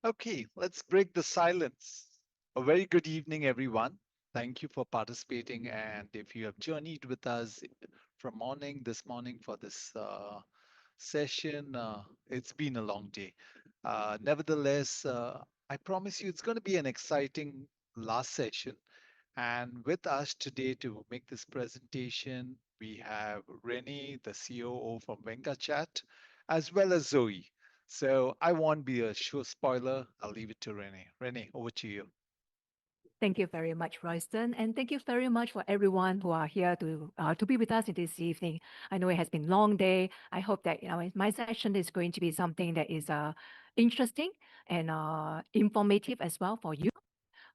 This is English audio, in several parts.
Okay, let's break the silence. A very good evening, everyone. Thank you for participating. And if you have journeyed with us from this morning for this session, it's been a long day. Nevertheless, I promise you it's going to be an exciting last session. And with us today to make this presentation, we have Rennie, the COO from Venga Chat, as well as Zoe. So I won't be a show spoiler. I'll leave it to Rennie. Rennie, over to you. Thank you very much, Royston, and thank you very much for everyone who are here to be with us this evening. I know it has been a long day. I hope that my session is going to be something that is interesting and informative as well for you.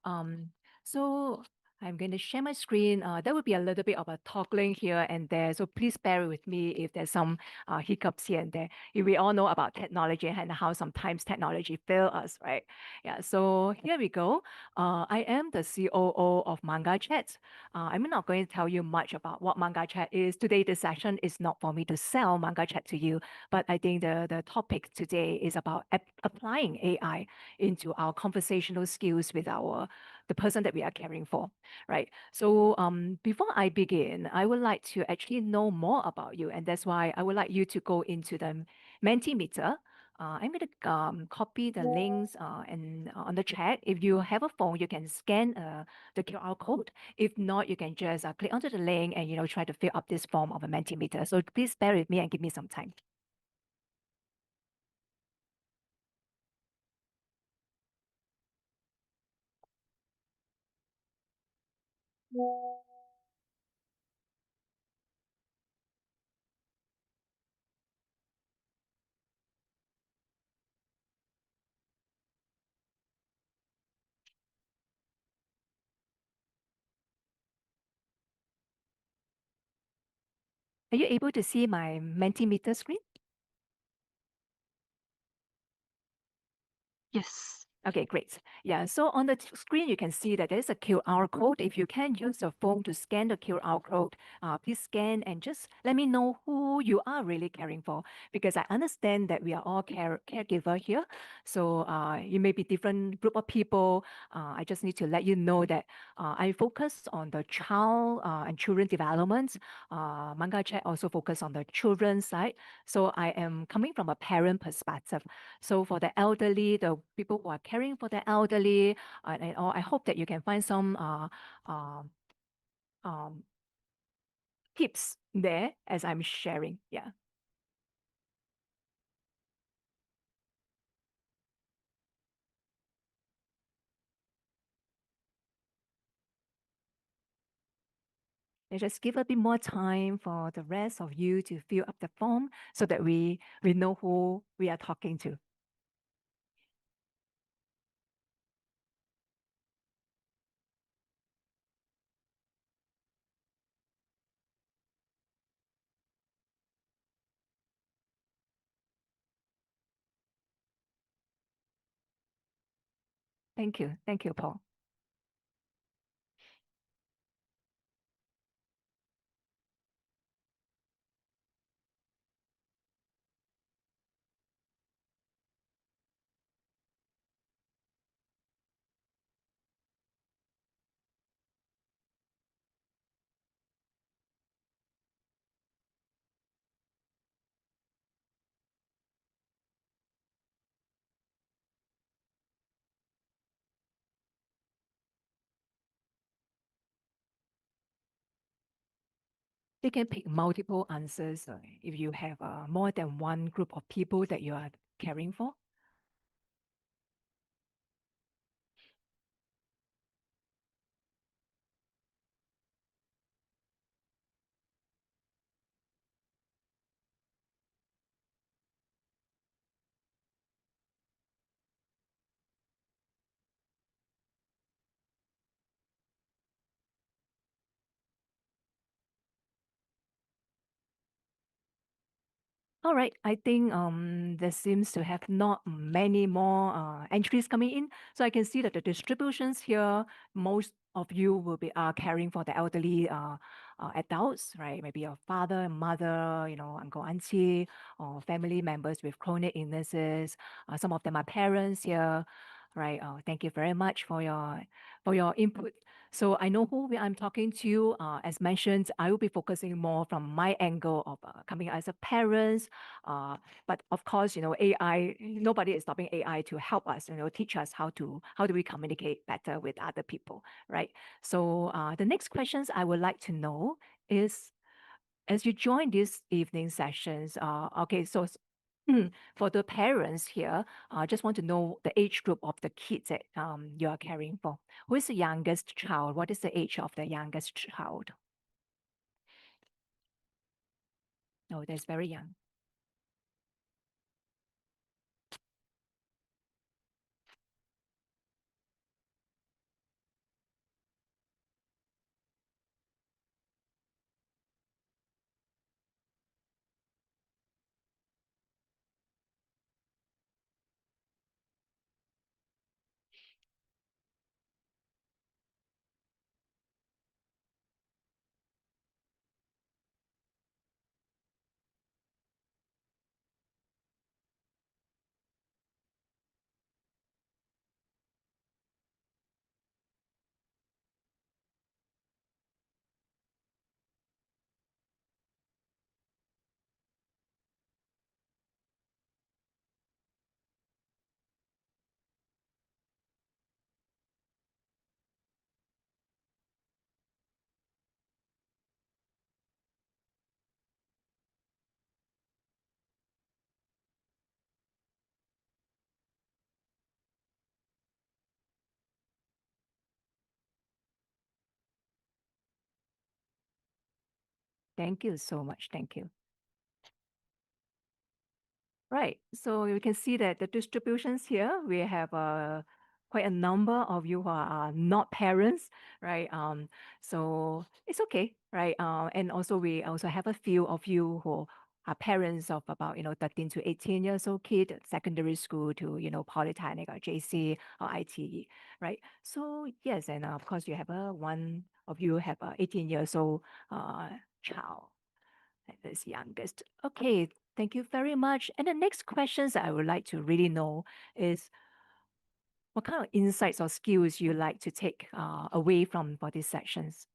Um, so I'm going to share my screen. There will be a little bit of a toggling here and there, so please bear with me if there's some hiccups here and there. We all know about technology and how sometimes technology fail us, right? Yeah. So here we go. I am the COO of Manga Chat. I'm not going to tell you much about what Manga Chat is today. This session is not for me to sell Manga Chat to you, but I think the topic today is about applying AI into our conversational skills with the person that we are caring for, right? So before I begin, I would like to actually know more about you, and that's why I would like you to go into the Mentimeter. I'm going to copy the links and on the chat. If you have a phone, you can scan the QR code. If not, you can just click onto the link and try to fill up this form of a Mentimeter. So please bear with me and give me some time. Are you able to see my Mentimeter screen? Yes. Okay, great. Yeah, so on the screen, you can see that there's a QR code. If you can use your phone to scan the QR code, please scan and just let me know who you are really caring for. Because I understand that we are all caregiver here. So you may be different group of people. I just need to let you know that I focus on the child and children development. Manga Chat also focus on the children's side. So I am coming from a parent perspective. So for the elderly, the people who are caring for the elderly, and all, I hope that you can find some um, um, tips there as I'm sharing. Yeah, and just give a bit more time for the rest of you to fill up the form so that we know who we are talking to. Thank you, Paul. They can pick multiple answers if you have more than one group of people that you are caring for. All right, I think there seems to have not many more entries coming in. So I can see that the distributions here, most of you will be caring for the elderly adults, right? Maybe your father, mother, uncle, auntie, or family members with chronic illnesses. Some of them are parents here, right? Thank you very much for your input. So I know I'm talking to. As mentioned, I will be focusing more from my angle of coming as a parent. Uh, but of course, AI. Nobody is stopping AI to help us. Teach us how do we communicate better with other people, right? So the next questions I would like to know is, as you join these evening sessions, okay, so for the parents here, I just want to know the age group of the kids that you are caring for. Who is the youngest child? What is the age of the youngest child? Oh, that's very young. Thank you so much. Thank you. Right. So you can see that the distributions here, we have quite a number of you who are not parents, right? So it's okay, right? And also we also have a few of you who are parents of about 13 to 18 years old kid, secondary school to polytechnic or JC or ITE, right? So yes, and of course you have one of you have a 18 years old uh, child, this youngest. Okay, thank you very much. And the next questions I would like to really know is, what kind of insights or skills you like to take away from for these sessions?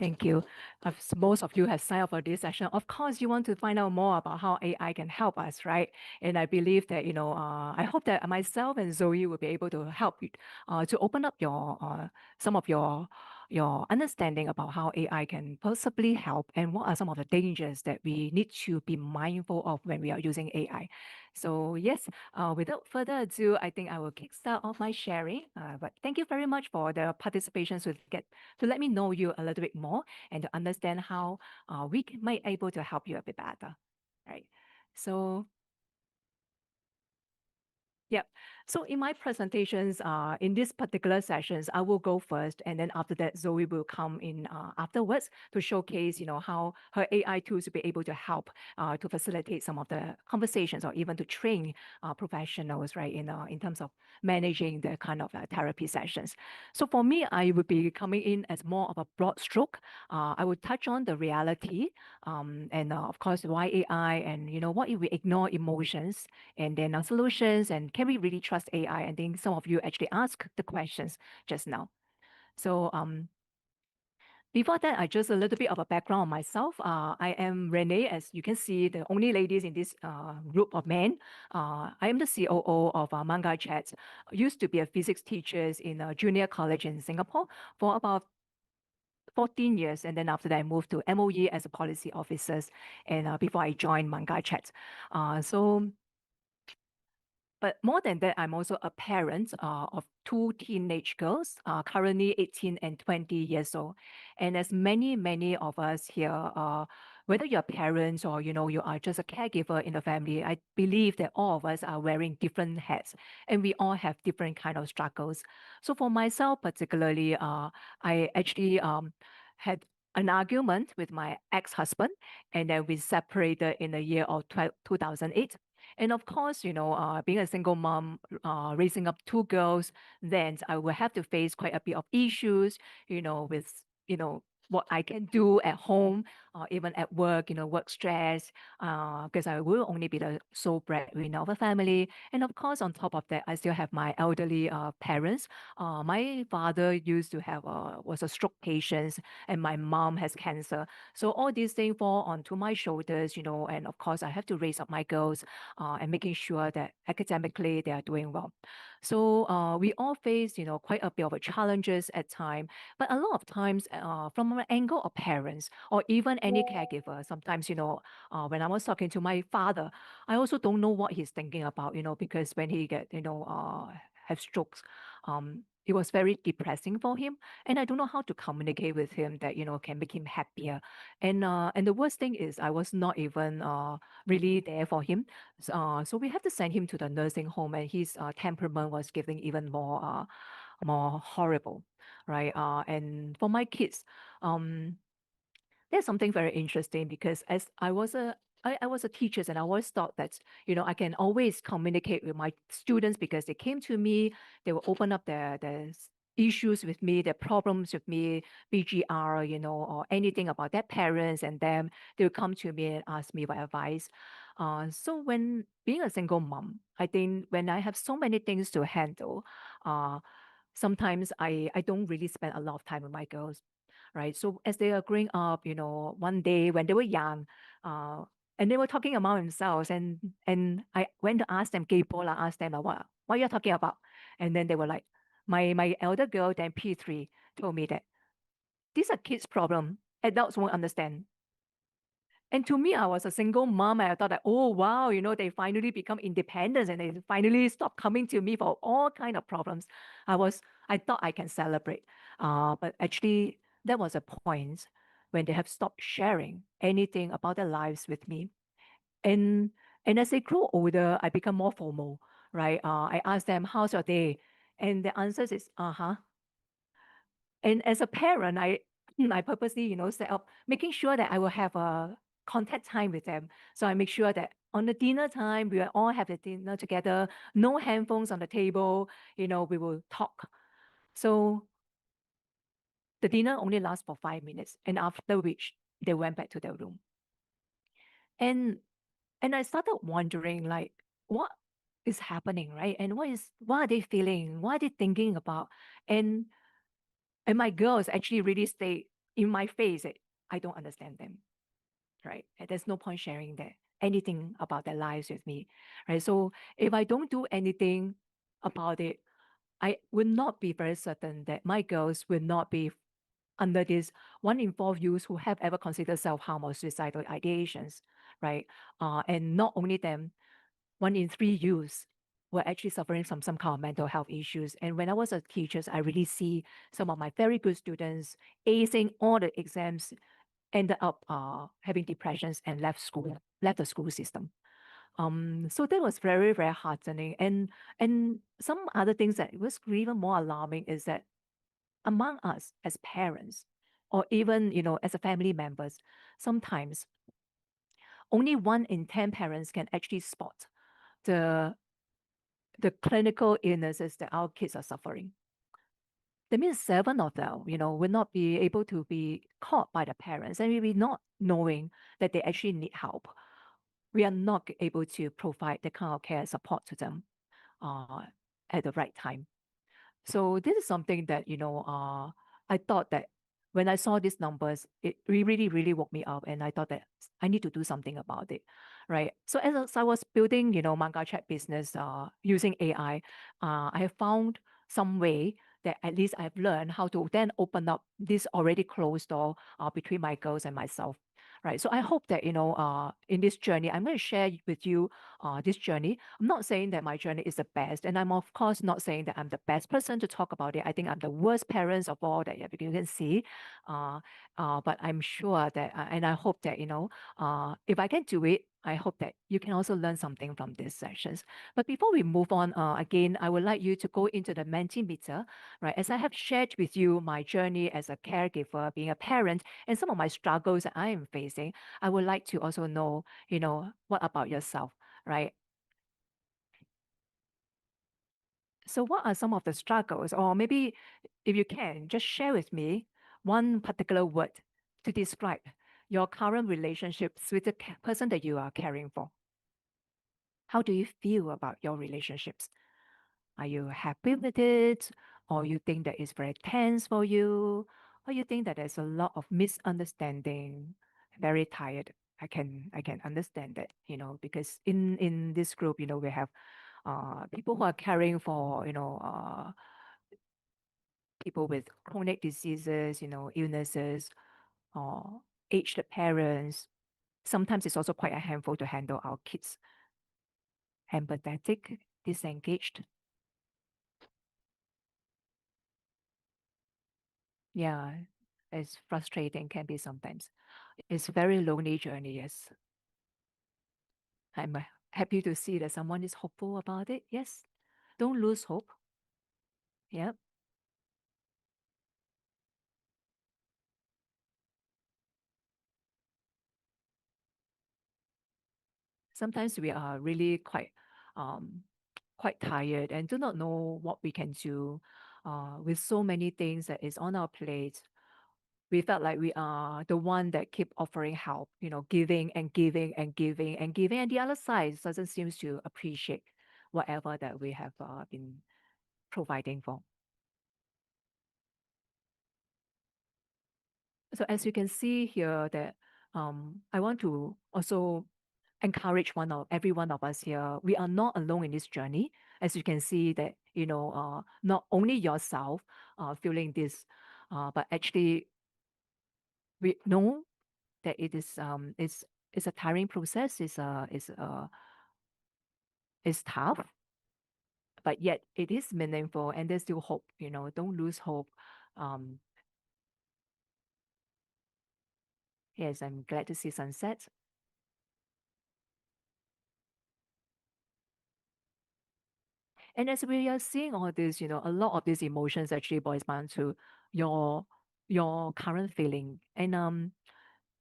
Thank you. Most of you have signed up for this session. Of course, you want to find out more about how AI can help us, right? And I believe that, I hope that myself and Zoe will be able to help you to open up some of your understanding about how AI can possibly help and what are some of the dangers that we need to be mindful of when we are using AI. So yes, without further ado, I think I will kickstart off my sharing. But thank you very much for the participation to let me know you a little bit more and to understand how might able to help you a bit better, right? So yep. So in my presentations, in these particular sessions, I will go first, and then after that, Zoe will come in afterwards to showcase, how her AI tools will be able to help to facilitate some of the conversations or even to train professionals, right, in terms of managing the kind of therapy sessions. So for me, I would be coming in as more of a broad stroke. I would touch on the reality, and of course, why AI, and what if we ignore emotions, and then solutions, and can we really trust AI? I think some of you actually asked the questions just now. So before that, I just a little bit of a background on myself. I am Renee, as you can see, the only ladies in this group of men. I am the COO of Manga Chats. Used to be a physics teacher in a junior college in Singapore for about 14 years. And then after that, I moved to MOE as a policy officer. And before I joined Manga Chats. But more than that, I'm also a parent of two teenage girls, currently 18 and 20 years old. And as many of us here, whether you're parents or you are just a caregiver in the family, I believe that all of us are wearing different hats, and we all have different kind of struggles. So for myself, particularly, I actually had an argument with my ex-husband, and then we separated in the year of 2008. And of course, being a single mom, raising up two girls, then I will have to face quite a bit of issues, with, what I can do at home or even at work, work stress, because I will only be the sole breadwinner of a family. And of course, on top of that, I still have my elderly parents. My father used to was a stroke patient, and my mom has cancer. So all these things fall onto my shoulders, and of course, I have to raise up my girls and making sure that academically they are doing well. So we all face, quite a bit of a challenges at time, but a lot of times from an angle of parents or even any caregiver, sometimes, when I was talking to my father, I also don't know what he's thinking about, because when he get, have strokes, it was very depressing for him, and I don't know how to communicate with him that can make him happier. And the worst thing is I was not even really there for him. So we had to send him to the nursing home, and his temperament was getting even more horrible, right? And for my kids, um, there's something very interesting because as I was a teacher, and I always thought that I can always communicate with my students because they came to me, they will open up their issues with me, their problems with me, BGR, or anything about their parents and them. They will come to me and ask me for advice. So when being a single mom, I think when I have so many things to handle, uh, sometimes I don't really spend a lot of time with my girls, right? So as they are growing up, one day when they were young, uh, and they were talking among themselves, and I went to ask them, Gaypola, asked them, what you're talking about? And then they were like, my elder girl, then P3, told me that these are kids' problem. Adults won't understand. And to me, I was a single mom, and I thought that, oh wow, they finally become independent and they finally stop coming to me for all kind of problems. I thought I can celebrate, but actually, that was a point when they have stopped sharing anything about their lives with me. And and as they grow older, I become more formal, right? I ask them, "How's your day?" And the answer is, "Uh huh." And as a parent, I purposely, set up making sure that I will have a contact time with them. So I make sure that on the dinner time, we will all have the dinner together, no handphones on the table, we will talk. So the dinner only lasts for 5 minutes, and after which they went back to their room. And and I started wondering like what is happening, right? And what are they feeling? What are they thinking about? And and my girls actually really stayed in my face, I don't understand them, right? And there's no point sharing that anything about their lives with me, right? So if I don't do anything about it, I will not be very certain that my girls will not be under this one in four youths who have ever considered self-harm or suicidal ideations, right? And not only them, one in three youths were actually suffering from some kind of mental health issues. And when I was a teacher, I really see some of my very good students acing all the exams, ended up having depressions and left school, left the school system. So that was very, very heartening. And some other things that was even more alarming is that among us as parents, or even as a family members, sometimes only 1 in 10 parents can actually spot the the clinical illnesses that our kids are suffering. That means 7 of them, will not be able to be caught by the parents, and we will not knowing that they actually need help. We are not able to provide the kind of care support to them uh, at the right time. So this is something that I thought that when I saw these numbers, it really really woke me up, and I thought that I need to do something about it, right? So as I was building, manga chat business using AI, I have found some way that at least I've learned how to then open up this already closed door between my girls and myself. Right. So I hope that, in this journey, I'm going to share with you this journey. I'm not saying that my journey is the best, and I'm of course not saying that I'm the best person to talk about it. I think I'm the worst parents of all that you can see. Uh, but I'm sure that, and I hope that if I can do it, I hope that you can also learn something from these sessions. But before we move on, again, I would like you to go into the Mentimeter, right? As I have shared with you my journey as a caregiver, being a parent, and some of my struggles that I am facing, I would like to also know, what about yourself, right? So, what are some of the struggles, or maybe if you can, just share with me one particular word to describe your current relationships with the person that you are caring for? How do you feel about your relationships? Are you happy with it, or you think that it's very tense for you, or you think that there's a lot of misunderstanding, very tired? I can understand that, because in this group, we have people who are caring for, people with chronic diseases, illnesses, or aged parents. Sometimes it's also quite a handful to handle our kids. Empathetic, disengaged. Yeah, it's frustrating, can be sometimes. It's very lonely journey, yes. I'm happy to see that someone is hopeful about it. Yes. Don't lose hope. Yeah. Sometimes we are really um quite tired and do not know what we can do with so many things that is on our plate. We felt like we are the one that keep offering help, giving and giving and giving and giving, and the other side doesn't seem to appreciate whatever that we have been providing for. So as you can see here, that I want to also encourage every one of us here. We are not alone in this journey. As you can see that, not only yourself feeling this, but actually we know that it's a tiring process. It's tough, but yet it is meaningful, and there's still hope. Don't lose hope. Um, yes, I'm glad to see sunset. And as we are seeing all this, a lot of these emotions actually boils down to your your current feeling. And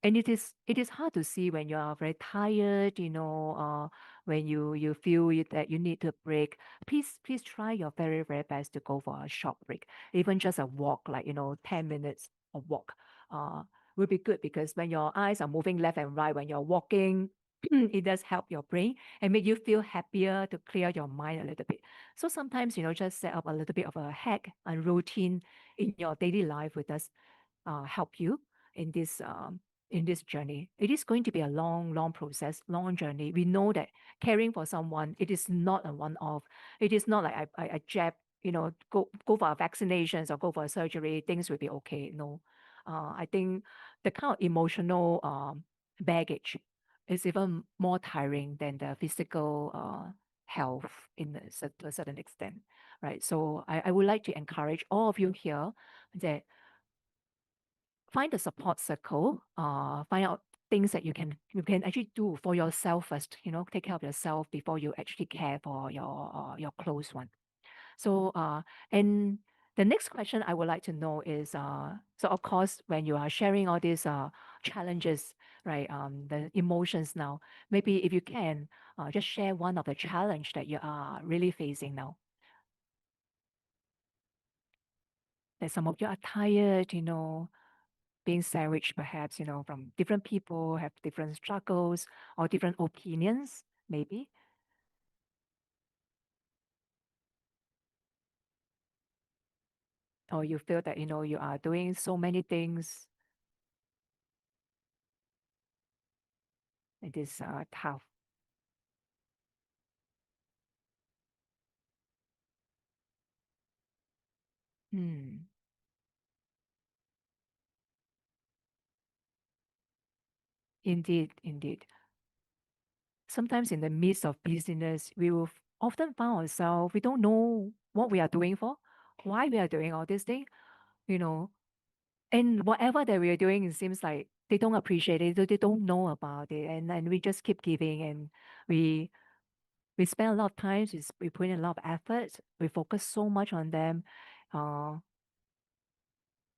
it is hard to see when you are very tired, when you feel that you need to break. Please try your very, very best to go for a short break. Even just a walk, like 10 minutes of walk uh will be good, because when your eyes are moving left and right when you're walking, it does help your brain and make you feel happier, to clear your mind a little bit. So sometimes, just set up a little bit of a hack and routine in your daily life with us. help you in this journey. It is going to be a long, long process, long journey. We know that caring for someone, it is not a one-off. It is not like I jab, go for a vaccinations or go for a surgery, things will be okay. No, I think the kind of emotional baggage is even more tiring than the physical health to a certain extent, right? So I would like to encourage all of you here that find a support circle, find out things that you can actually do for yourself first, take care of yourself before you actually care for your close one. So and the next question I would like to know is so of course when you are sharing all these challenges, right, the emotions now, maybe if you can just share one of the challenge that you are really facing now, that some of you are tired, being sandwiched perhaps, from different people, have different struggles or different opinions, maybe, or you feel that, you are doing so many things. It is tough. Hmm. Indeed, indeed. Sometimes in the midst of busyness, we will often find ourselves, we don't know what we are doing for, why we are doing all this thing, you know, and whatever that we are doing, it seems like they don't appreciate it, they don't know about it, and we just keep giving, and we we spend a lot of time, we put in a lot of effort, we focus so much on them, uh,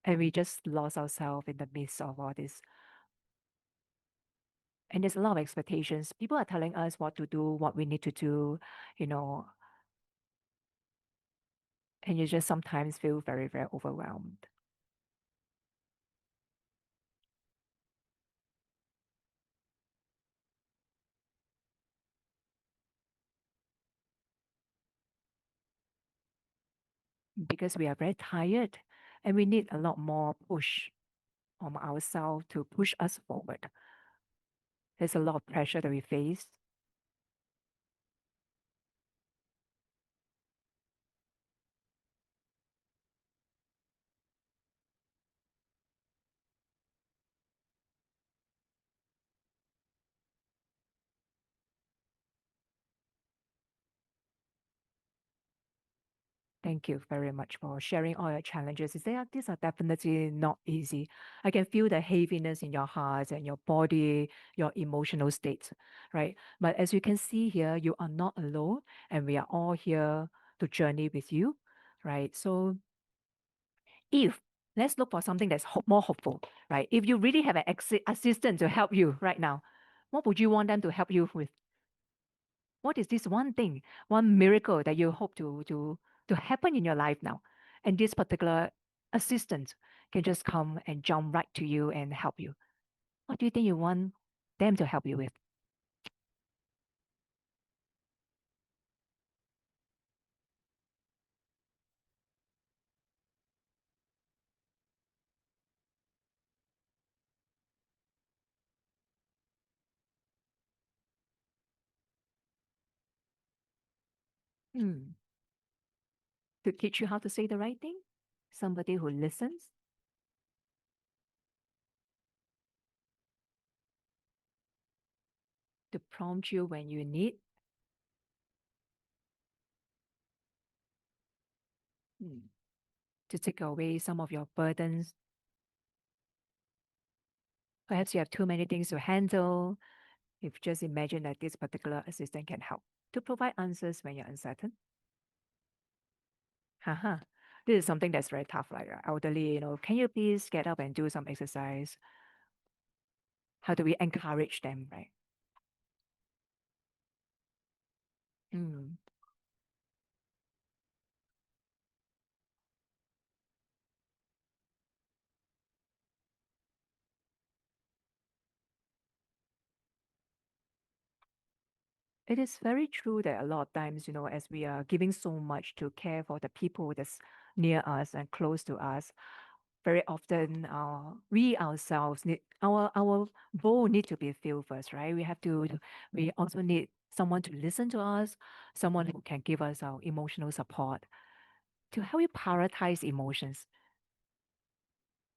and we just lost ourselves in the midst of all this. And there's a lot of expectations. People are telling us what to do, what we need to do, you know, and you just sometimes feel very, very overwhelmed because we are very tired and we need a lot more push from ourselves to push us forward. There's a lot of pressure that we face. Thank you very much for sharing all your challenges. These are definitely not easy. I can feel the heaviness in your heart and your body, your emotional state, right? But as you can see here, you are not alone, and we are all here to journey with you, right? So if let's look for something that's more hopeful, right? If you really have an assistant to help you right now, what would you want them to help you with? What is this one thing, one miracle that you hope to happen in your life now? And this particular assistant can just come and jump right to you and help you. What do you think you want them to help you with? Hmm. To teach you how to say the right thing? Somebody who listens, to prompt you when you need, hmm, to take away some of your burdens. Perhaps you have too many things to handle. If just imagine that this particular assistant can help to provide answers when you're uncertain. Haha. This is something that's very tough, like elderly, can you please get up and do some exercise? How do we encourage them, right? Mm. It is very true that a lot of times, as we are giving so much to care for the people that's near us and close to us, very often we ourselves need our bowl need to be filled first, right? We also need someone to listen to us, someone who can give us our emotional support to help you prioritize emotions.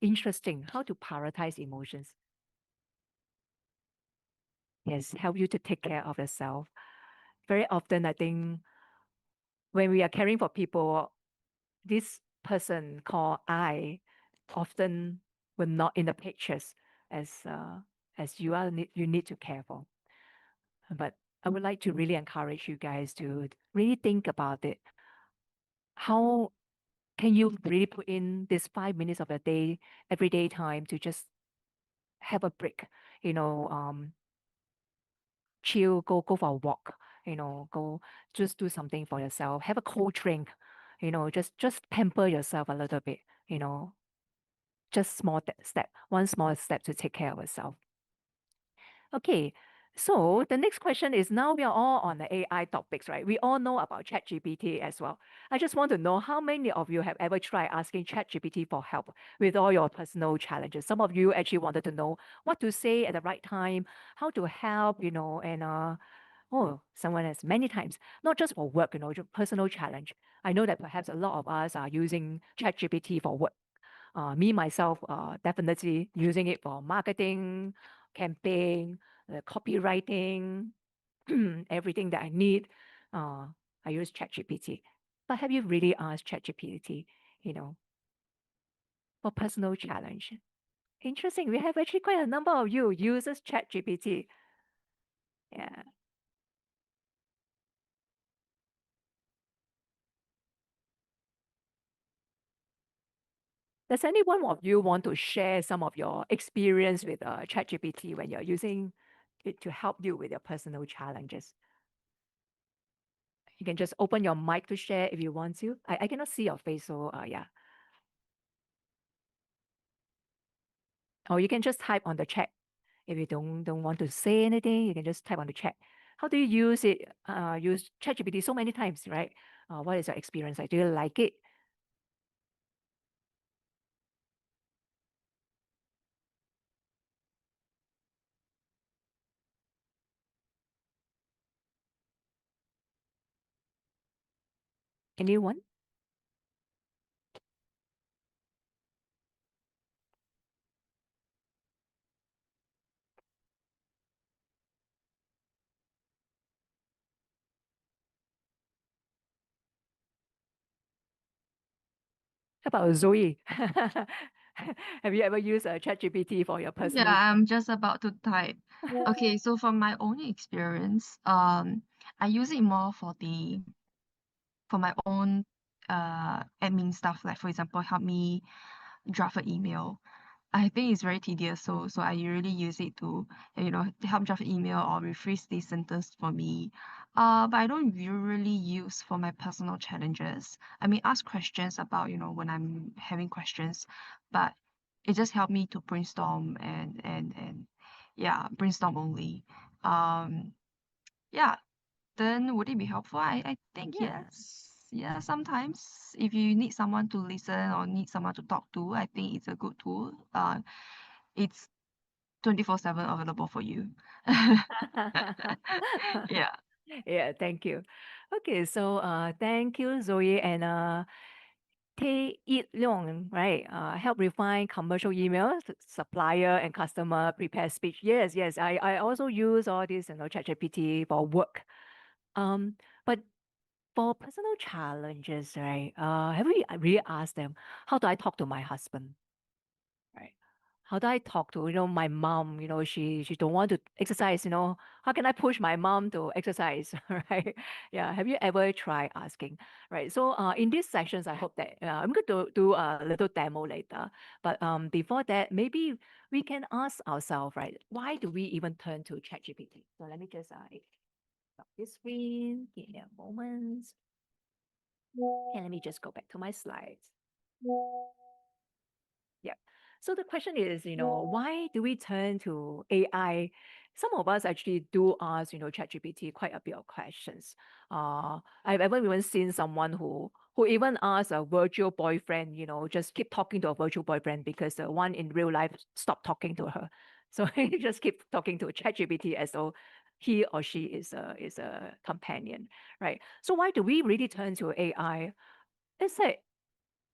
Interesting, how to prioritize emotions. Yes, help you to take care of yourself. Very often, I think when we are caring for people, this person called I often will not in the pictures as you need to care for. But I would like to really encourage you guys to really think about it. How can you really put in this 5 minutes of your day, everyday time to just have a break? You know, chill, go for a walk. Go just do something for yourself. Have a cold drink. Just pamper yourself a little bit. You know, just one small step to take care of yourself. Okay. So the next question is, now we are all on the AI topics, right? We all know about ChatGPT as well. I just want to know how many of you have ever tried asking ChatGPT for help with all your personal challenges. Some of you actually wanted to know what to say at the right time, how to help, and oh, someone has many times, not just for work, personal challenge. I know that perhaps a lot of us are using ChatGPT for work. Me myself, definitely using it for marketing, campaign, copywriting, everything that I need. Uh, I use ChatGPT. But have you really asked ChatGPT, you know, for personal challenge? Interesting. We have actually quite a number of you uses ChatGPT. Yeah. Does any one of you want to share some of your experience with ChatGPT when you're using it to help you with your personal challenges? You can just open your mic to share if you want to. I cannot see your face, so yeah. Or you can just type on the chat. If you don't want to say anything, you can just type on the chat. How do you use it? Use ChatGPT so many times, right? What is your experience like? Do you like it? Anyone? How about Zoe? Have you ever used ChatGPT for your Yeah, personal? I'm just about to type. Okay, so from my own experience, I use it more for my own admin stuff, like for example, help me draft an email. I think it's very tedious, so I usually use it to help draft an email or rephrase the sentence for me. But I don't usually use for my personal challenges. I mean, ask questions about when I'm having questions, but it just helped me to brainstorm and yeah, brainstorm only. Um, yeah, then would it be helpful? I think Yeah. yes. Yeah, sometimes if you need someone to listen or need someone to talk to, I think it's a good tool. It's 24/7 available for you. Yeah. Yeah, thank you. Okay, so thank you, Zoe and Tae It Leong, right? Help refine commercial emails, supplier and customer prepare speech. Yes, yes. I also use all this, ChatGPT for work. Um, but for personal challenges, right? Have we really asked them, how do I talk to my husband? Right. How do I talk to, my mom? She don't want to exercise, how can I push my mom to exercise? Right. Yeah. Have you ever tried asking? Right. So in these sessions, I hope that I'm going to do a little demo later. But before that, maybe we can ask ourselves, right? Why do we even turn to ChatGPT? So let me just stop this screen. Give me a moment. And let me just go back to my slides. Yeah. So the question is, why do we turn to AI some of us actually do ask, ChatGPT quite a bit of questions. I've ever even seen someone who even asked a virtual boyfriend, just keep talking to a virtual boyfriend because the one in real life stopped talking to her. So he just keep talking to ChatGPT as though he or she is a companion, right? So why do we really turn to AI? It's like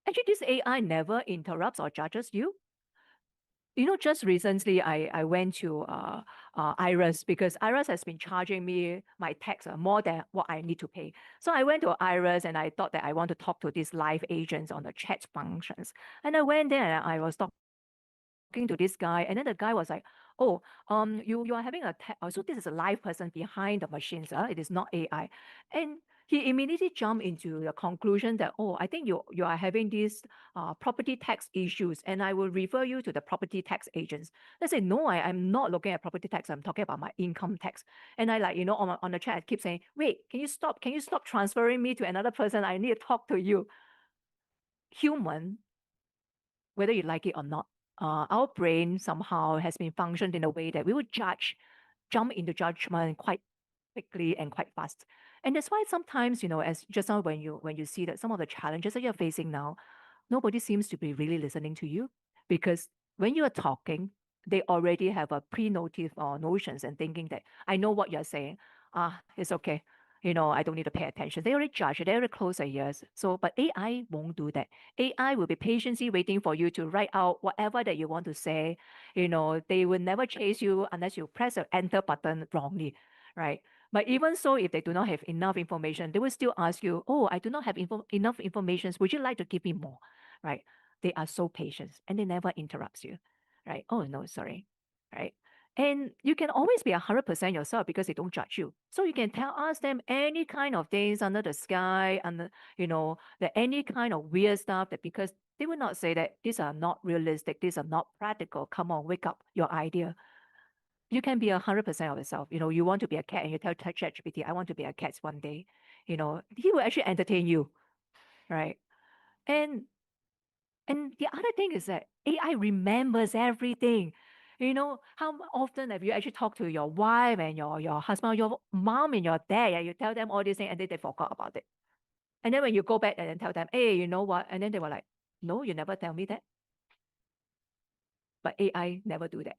actually this AI never interrupts or judges you. Just recently I went to Iris because Iris has been charging me my tax more than what I need to pay. So I went to Iris and I thought that I want to talk to these live agents on the chat functions. And I went there and I was talking to this guy, and then the guy was like, "Oh, you are having a so this is a live person behind the machines. It is not AI." And he immediately jumped into the conclusion that, "Oh, I think you are having these property tax issues, and I will refer you to the property tax agents." I said, "No, I'm not looking at property tax. I'm talking about my income tax." And I like, on the chat, I keep saying, "Wait, can you stop? Can you stop transferring me to another person? I need to talk to you." Human, whether you like it or not, our brain somehow has been functioned in a way that we would jump into judgment quite quickly and quite fast. And that's why sometimes, as just now when you see that some of the challenges that you're facing now, nobody seems to be really listening to you because when you are talking, they already have a pre-notive or notions and thinking that I know what you're saying. It's okay. I don't need to pay attention. They already judge it. They already close their ears. So, but AI won't do that. AI will be patiently waiting for you to write out whatever that you want to say. They will never chase you unless you press the enter button wrongly, right? But even so, if they do not have enough information, they will still ask you, "Oh, I do not have enough information. Would you like to give me more?" Right? They are so patient and they never interrupts you, right? "Oh no, sorry," right? And you can always be 100% yourself because they don't judge you. So you can ask them any kind of things under the sky, under the any kind of weird stuff that because they will not say that these are not realistic, these are not practical. Come on, wake up your idea. You can be 100% of yourself. You want to be a cat and you tell ChatGPT, "I want to be a cat one day." He will actually entertain you, right? And the other thing is that AI remembers everything. How often have you actually talked to your wife and your husband, your mom and your dad, and you tell them all these things and then they forgot about it. And then when you go back and then tell them, "Hey, you know what?" And then they were like, "No, you never tell me that." But AI never do that.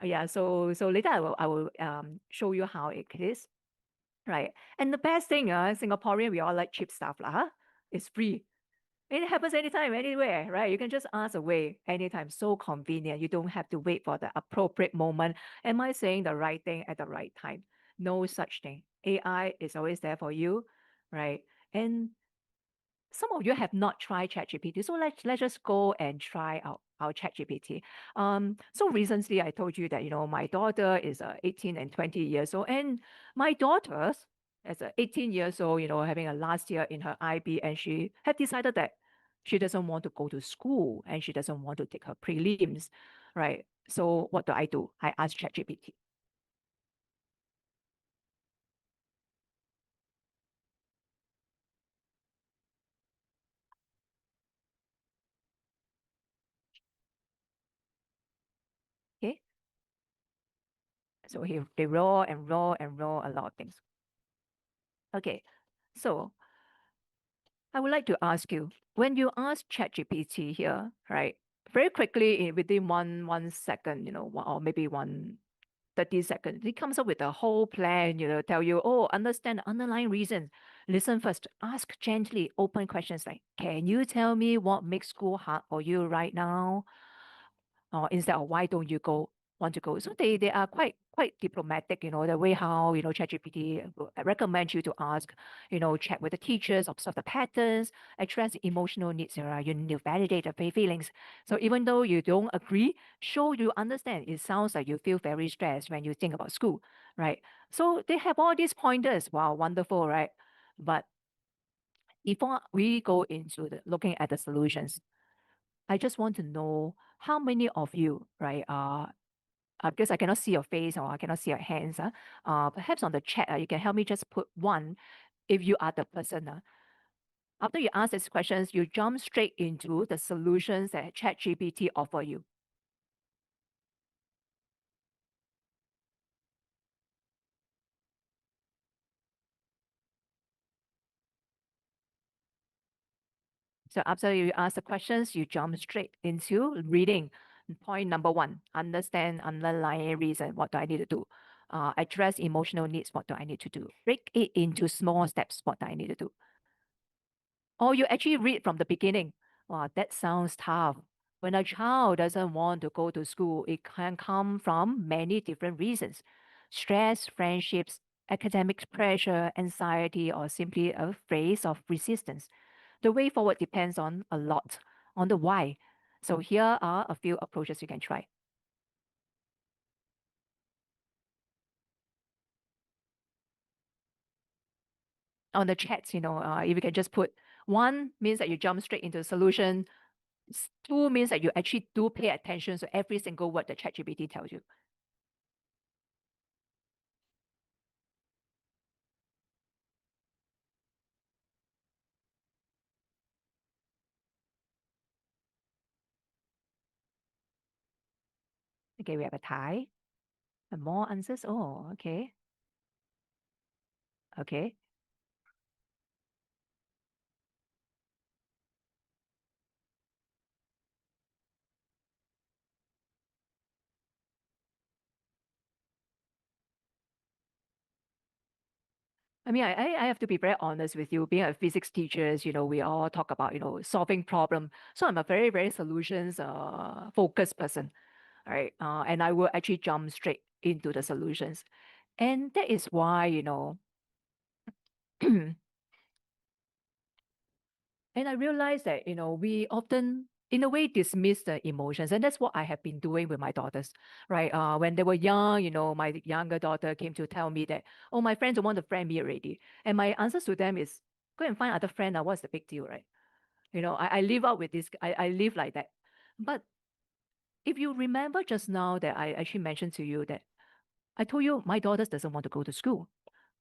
Yeah, so later I will show you how it is. Right. And the best thing, Singaporean, we all like cheap stuff, lah. Huh? It's free. It happens anytime, anywhere, right? You can just ask away anytime. So convenient. You don't have to wait for the appropriate moment. Am I saying the right thing at the right time? No such thing. AI is always there for you, right? And some of you have not tried ChatGPT, so let's just go and try out our ChatGPT. So recently I told you that my daughter is 18 and 20 years old, and my daughter's as 18 years old, having a last year in her IB, and she had decided that she doesn't want to go to school and she doesn't want to take her prelims, right? So what do? I ask ChatGPT. Okay, so they roll and roll and roll a lot of things. Okay, so I would like to ask you, when you ask ChatGPT here, right, very quickly within one second, or maybe 30 seconds, it comes up with a whole plan, tell you, "Oh, understand the underlying reasons. Listen first, ask gently, open questions like, can you tell me what makes school hard for you right now?" Or instead of why don't you want to go. So they are quite diplomatic, the way how, ChatGPT will recommend you to ask, check with the teachers, observe the patterns, address the emotional needs. You need to validate the feelings. So even though you don't agree, show you understand. It sounds like you feel very stressed when you think about school, right? So they have all these pointers. Wow, wonderful, right? But before we go into looking at the solutions, I just want to know how many of you, right, because I cannot see your face or I cannot see your hands. Perhaps on the chat, you can help me just put one if you are the person. After you ask these questions, you jump straight into the solutions that ChatGPT offer you. So after you ask the questions, you jump straight into reading. Point number one, understand underlying reason. What do I need to do? Address emotional needs. What do I need to do? Break it into small steps. What do I need to do? Or you actually read from the beginning. Wow, that sounds tough. When a child doesn't want to go to school, it can come from many different reasons: stress, friendships, academic pressure, anxiety, or simply a phase of resistance. The way forward depends on a lot on the why. So here are a few approaches you can try. On the chats, if you can just put one means that you jump straight into the solution. Two means that you actually do pay attention to every single word that ChatGPT tells you. Okay, we have a tie. And more answers. Oh, okay. Okay. I mean, I have to be very honest with you. Being a physics teacher, we all talk about, solving problem. So I'm a very, very solutions focused person, right? And I will actually jump straight into the solutions. And that is why, and I realized that, we often, in a way, dismiss the emotions. And that's what I have been doing with my daughters, right? When they were young, my younger daughter came to tell me that, oh, my friends don't want to friend me already. And my answers to them is, go and find other friend. What's the big deal, right? I live out with this, I live like that. But if you remember just now that I actually mentioned to you that I told you my daughter doesn't want to go to school.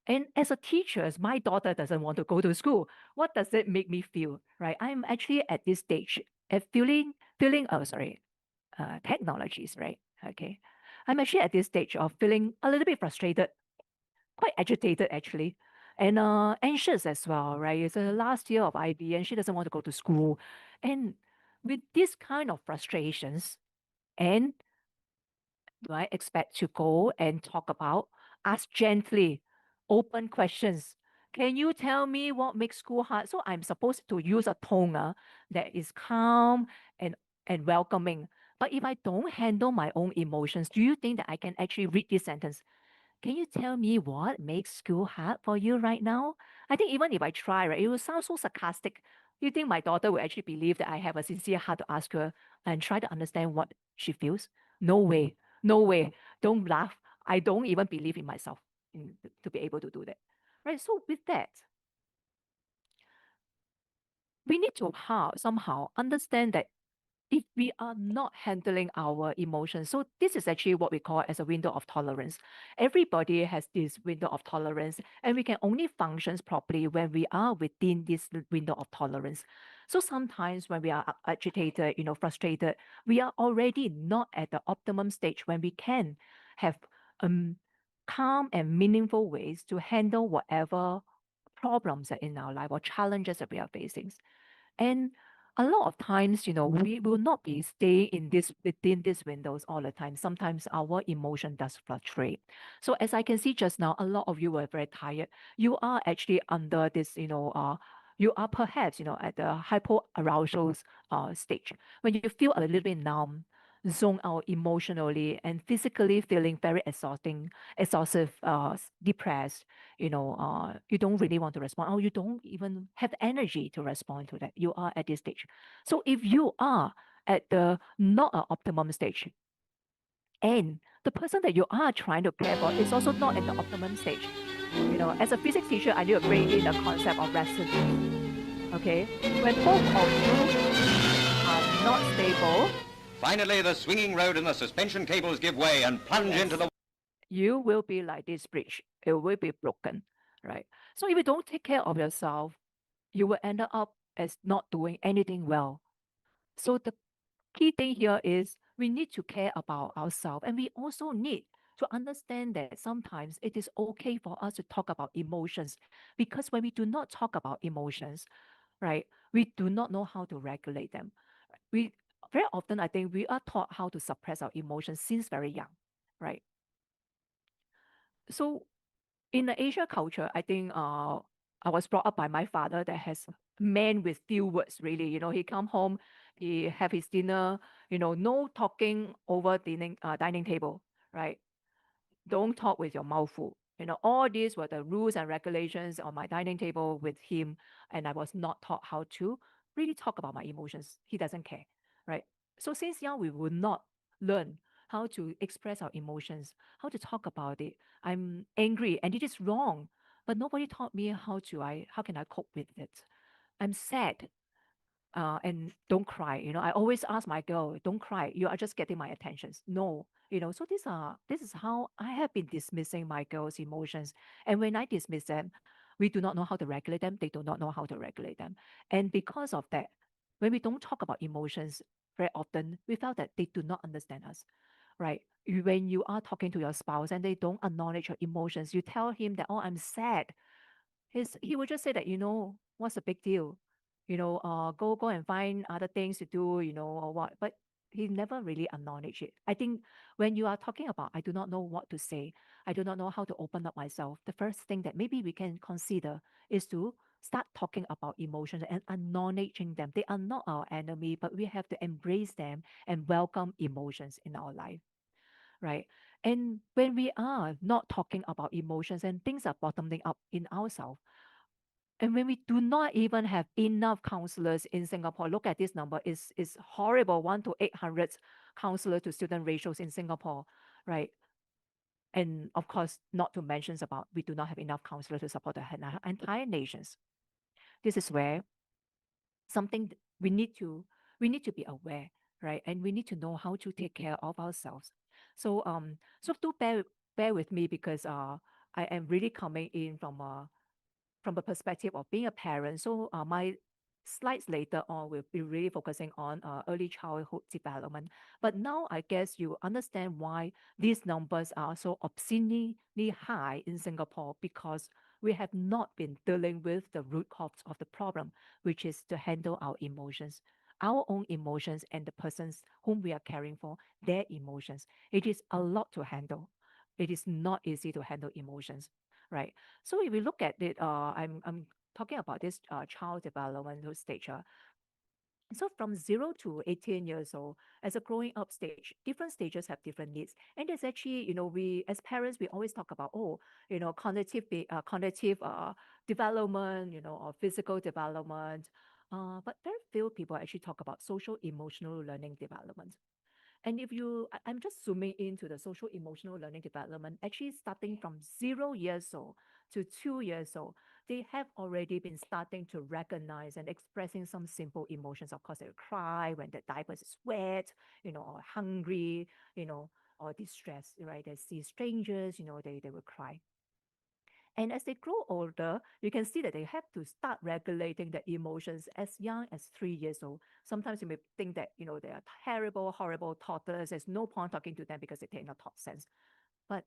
And as a teacher, as my daughter doesn't want to go to school, what does it make me feel, right? I'm actually at this stage at technologies, right? Okay. I'm actually at this stage of feeling a little bit frustrated, quite agitated actually, and anxious as well, right? It's the last year of IB and she doesn't want to go to school. And with this kind of frustrations, and do I expect to go and talk about, ask gently, open questions. Can you tell me what makes school hard? So I'm supposed to use a tone that is calm and welcoming. But if I don't handle my own emotions, do you think that I can actually read this sentence? Can you tell me what makes school hard for you right now? I think even if I try, right, it will sound so sarcastic. You think my daughter will actually believe that I have a sincere heart to ask her and try to understand what she feels? No way. No way. Don't laugh. I don't even believe in myself to be able to do that. Right. So with that, we need to somehow understand that if we are not handling our emotions, so this is actually what we call as a window of tolerance. Everybody has this window of tolerance, and we can only function properly when we are within this window of tolerance. So sometimes when we are agitated, frustrated, we are already not at the optimum stage when we can have um calm and meaningful ways to handle whatever problems are in our life or challenges that we are facing. And a lot of times, we will not be staying within these windows all the time. Sometimes our emotion does fluctuate. So as I can see just now, a lot of you were very tired. You are actually under this, you are perhaps, at the hypoarousal stage when you feel a little bit numb, zone out emotionally and physically feeling very exhaustive, depressed, you don't really want to respond, or you don't even have energy to respond to that. You are at this stage. So if you are at the not an optimum stage, and the person that you are trying to care for is also not in the optimum stage, as a physics teacher, I need to bring in the concept of resonance. Okay, when both of you are not stable, finally the swinging road and the suspension cables give way and plunge into the you will be like this bridge. It will be broken, right? So if you don't take care of yourself, you will end up as not doing anything well. So the key thing here is we need to care about ourselves, and we also need to understand that sometimes it is okay for us to talk about emotions, because when we do not talk about emotions, right? We do not know how to regulate them. We very often, I think, we are taught how to suppress our emotions since very young, right? So in the Asia culture, I think I was brought up by my father that has men with few words. Really, he come home, he have his dinner, no talking over dining table, right? Don't talk with your mouth full. All these were the rules and regulations on my dining table with him, and I was not taught how to really talk about my emotions. He doesn't care, right? So since young, we would not learn how to express our emotions, how to talk about it. I'm angry, and it is wrong, but nobody taught me how can I cope with it. I'm sad, and don't cry. I always ask my girl, don't cry. You are just getting my attentions. No, so this is how I have been dismissing my girls' emotions. And when I dismiss them, we do not know how to regulate them. They do not know how to regulate them. And because of that, when we don't talk about emotions very often, we felt that they do not understand us, right? When you are talking to your spouse and they don't acknowledge your emotions, you tell him that, oh, I'm sad. He would just say that, what's the big deal? Go and find other things to do, or what. But he never really acknowledged it. I think when you are talking about, I do not know what to say, I do not know how to open up myself, the first thing that maybe we can consider is to start talking about emotions and acknowledging them. They are not our enemy, but we have to embrace them and welcome emotions in our life, right? And when we are not talking about emotions and things are bottoming up in ourselves, and when we do not even have enough counselors in Singapore, look at this number, is horrible, 1 to 800 counselor to student ratios in Singapore, right? And of course, not to mention about we do not have enough counselors to support the entire nations. This is where something we need to be aware, right? And we need to know how to take care of ourselves. So do bear with me because I am really coming in from a perspective of being a parent. So my slides later on will be really focusing on early childhood development. But now I guess you understand why these numbers are so obscenely high in Singapore, because we have not been dealing with the root cause of the problem, which is to handle our own emotions and the persons whom we are caring for, their emotions. It is a lot to handle. It is not easy to handle emotions, right? So if we look at it, I'm talking about this child developmental stage. So from 0 to 18 years old, as a growing up stage, different stages have different needs. And there's actually, we as parents, we always talk about, cognitive development, or physical development. But very few people actually talk about social emotional learning development. And if I'm just zooming into the social emotional learning development, actually starting from 0 years old to 2 years old, they have already been starting to recognize and expressing some simple emotions. Of course, they will cry when the diapers is wet, or hungry, or distressed, right? They see strangers, they will cry. And as they grow older, you can see that they have to start regulating their emotions as young as 3 years old. Sometimes you may think that, they are terrible, horrible toddlers. There's no point talking to them because they take no thought sense. But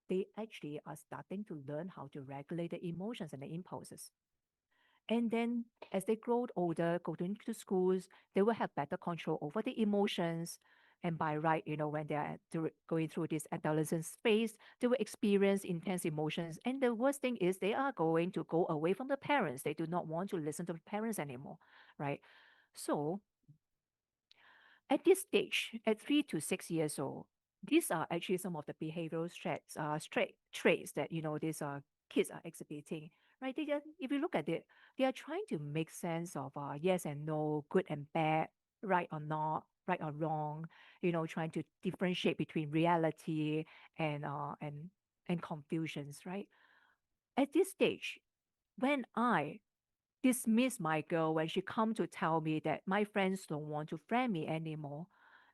they actually are starting to learn how to regulate the emotions and the impulses. And then as they grow older, go into schools, they will have better control over the emotions. And by right, when they are going through this adolescence phase, they will experience intense emotions. And the worst thing is they are going to go away from the parents. They do not want to listen to the parents anymore, right? So at this stage, at 3 to 6 years old, these are actually some of the behavioral traits that these kids are exhibiting. Right? If you look at it, they are trying to make sense of yes and no, good and bad, right or not, right or wrong. Trying to differentiate between reality and confusions. Right? At this stage, when I dismiss my girl when she come to tell me that my friends don't want to friend me anymore,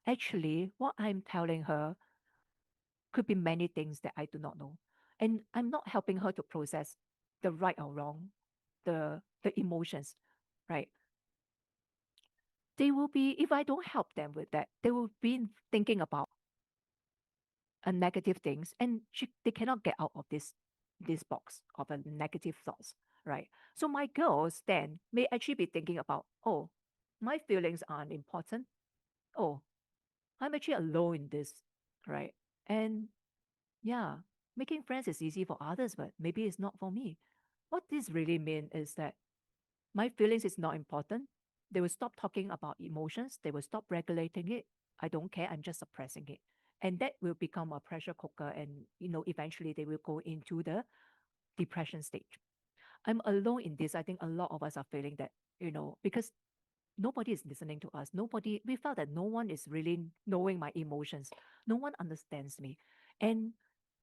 actually what I'm telling her could be many things that I do not know. And I'm not helping her to process the right or wrong, the emotions, right? They will be, if I don't help them with that, they will be thinking about negative things, and they cannot get out of this box of a negative thoughts, right? So my girls then may actually be thinking about, oh, my feelings aren't important. Oh, I'm actually alone in this, right? And yeah, making friends is easy for others, but maybe it's not for me. What this really means is that my feelings is not important. They will stop talking about emotions. They will stop regulating it. I don't care. I'm just suppressing it. And that will become a pressure cooker. And, eventually they will go into the depression stage. I'm alone in this. I think a lot of us are feeling that, because nobody is listening to us. We felt that no one is really knowing my emotions. No one understands me. And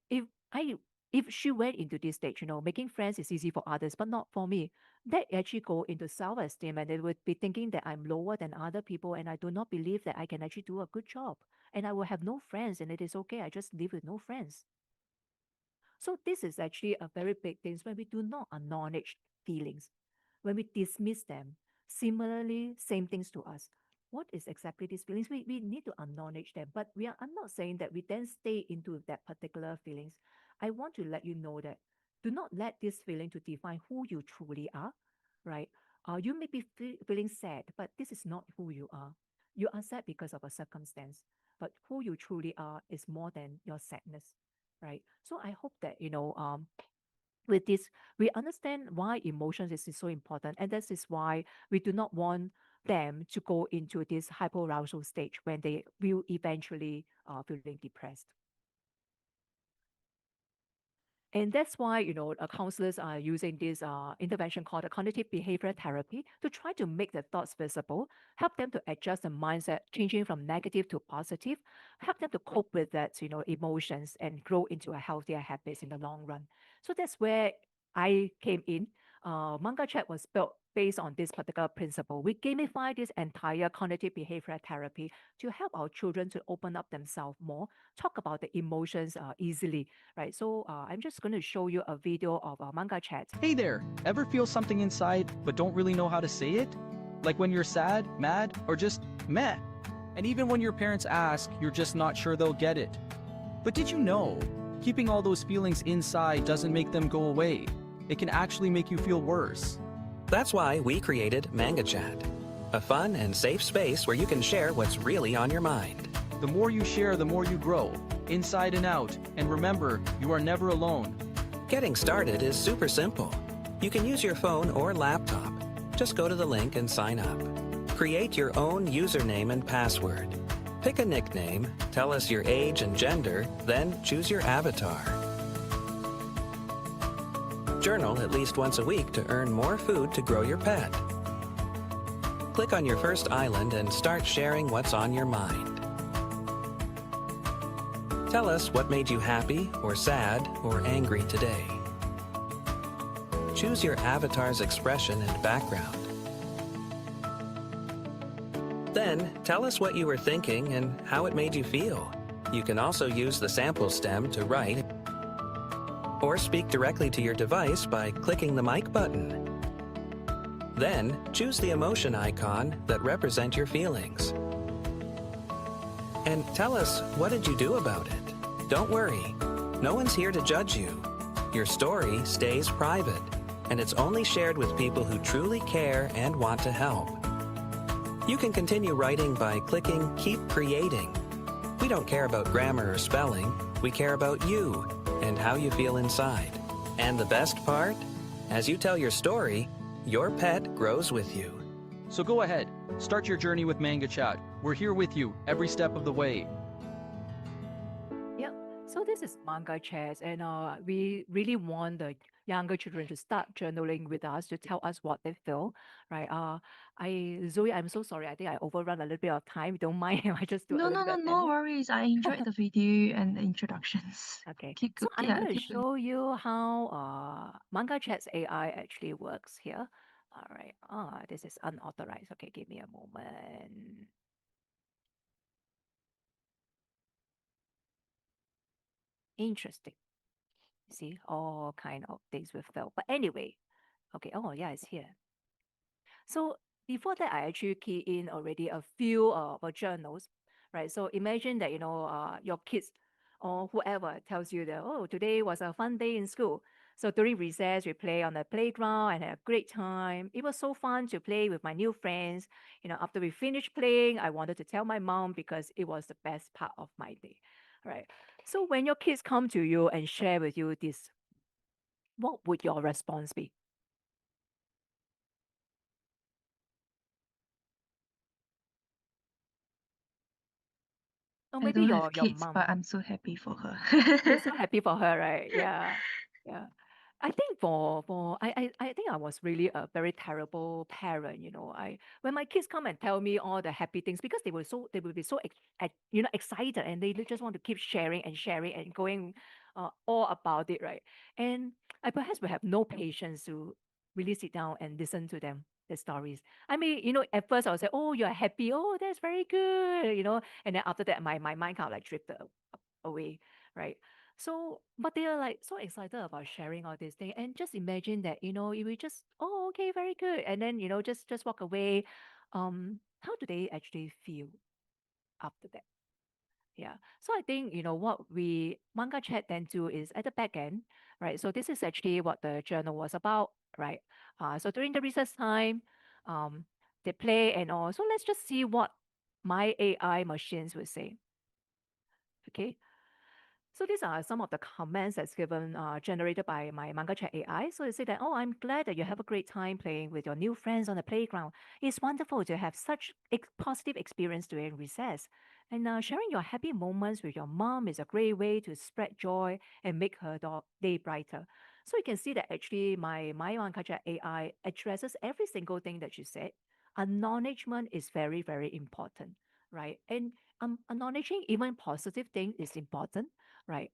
if I if she went into this stage, making friends is easy for others, but not for me, that actually go into self-esteem and they would be thinking that I'm lower than other people and I do not believe that I can actually do a good job. And I will have no friends and it is okay. I just live with no friends. So this is actually a very big thing when we do not acknowledge feelings, when we dismiss them. Similarly, same things to us. What is exactly these feelings? We need to acknowledge them, but I'm not saying that we then stay into that particular feelings. I want to let you know that do not let this feeling to define who you truly are, right? You may be feeling sad, but this is not who you are. You are sad because of a circumstance, but who you truly are is more than your sadness, right? So I hope that with this we understand why emotions is so important, and this is why we do not want them to go into this hyperarousal stage when they will eventually feeling depressed. And that's why, counselors are using this intervention called a cognitive behavior therapy to try to make the thoughts visible, help them to adjust the mindset, changing from negative to positive, help them to cope with that, emotions and grow into a healthier habits in the long run. So that's where I came in. Manga Chat was built based on this particular principle. We gamify this entire cognitive behavior therapy to help our children to open up themselves more, talk about the emotions easily, right? So I'm just going to show you a video of Manga Chat. Hey there, ever feel something inside but don't really know how to say it? Like when you're sad, mad, or just meh? And even when your parents ask, you're just not sure they'll get it. But did you know, keeping all those feelings inside doesn't make them go away. It can actually make you feel worse. That's why we created Manga Chat, a fun and safe space where you can share what's really on your mind. The more you share, the more you grow, inside and out. And remember, you are never alone. Getting started is super simple. You can use your phone or laptop. Just go to the link and sign up. Create your own username and password. Pick a nickname, tell us your age and gender, then choose your avatar. Journal at least once a week to earn more food to grow your pet. Click on your first island and start sharing what's on your mind. Tell us what made you happy or sad or angry today. Choose your avatar's expression and background. Then, tell us what you were thinking and how it made you feel. You can also use the sample stem to write or speak directly to your device by clicking the mic button. Then, choose the emotion icon that represent your feelings. And tell us, what did you do about it? Don't worry, no one's here to judge you. Your story stays private, and it's only shared with people who truly care and want to help. You can continue writing by clicking Keep Creating. We don't care about grammar or spelling, we care about you and how you feel inside. And the best part? As you tell your story, your pet grows with you. So go ahead, start your journey with Manga Chat. We're here with you every step of the way. Yep. So this is Manga Chat, and we really want the younger children to start journaling with us to tell us what they feel, right? Zoe, I'm so sorry. I think I overrun a little bit of time. Don't mind if I just do a No, little no, bit no, of no demo. worries. I enjoyed the video and the introductions. Okay. Keep, So I'm yeah, going to keep going. show you how Manga Chat's AI actually works here. All right. This is unauthorized. Okay, give me a moment. Interesting. See, all kind of things with Phil. But anyway, okay. Oh, yeah, it's here. So before that, I actually key in already a few journals, right? So imagine that, your kids or whoever tells you that, oh, today was a fun day in school. So during recess, we play on the playground and had a great time. It was so fun to play with my new friends. After we finished playing, I wanted to tell my mom because it was the best part of my day. Right. So when your kids come to you and share with you this, what would your response be? Or I maybe don't have your kids, mom. but I'm so happy for her. You're so happy for her, right? Yeah. Yeah. I think I think I was really a very terrible parent. I When my kids come and tell me all the happy things because they will be so excited, and they just want to keep sharing and going all about it, right? And I perhaps will have no patience to really sit down and listen to them, the stories. I mean, at first I would say, "Oh, you're happy. Oh, that's very good." And then after that, my mind kind of like drifted away, right? So, but they are like so excited about sharing all these things, and just imagine that if we just, oh, okay, very good, and then just walk away. How do they actually feel after that? Yeah. So I think what we manga chat then do is at the back end, right? So this is actually what the journal was about, right? So during the recess time, um, they play and all. So let's just see what my AI machines will say. Okay. So these are some of the comments that's given generated by my manga chat AI. So they say that, oh, I'm glad that you have a great time playing with your new friends on the playground. It's wonderful to have such positive experience during recess. And sharing your happy moments with your mom is a great way to spread joy and make her day brighter. So you can see that actually my manga chat AI addresses every single thing that you said. Acknowledgement is very, very important, right? And acknowledging even positive things is important, right?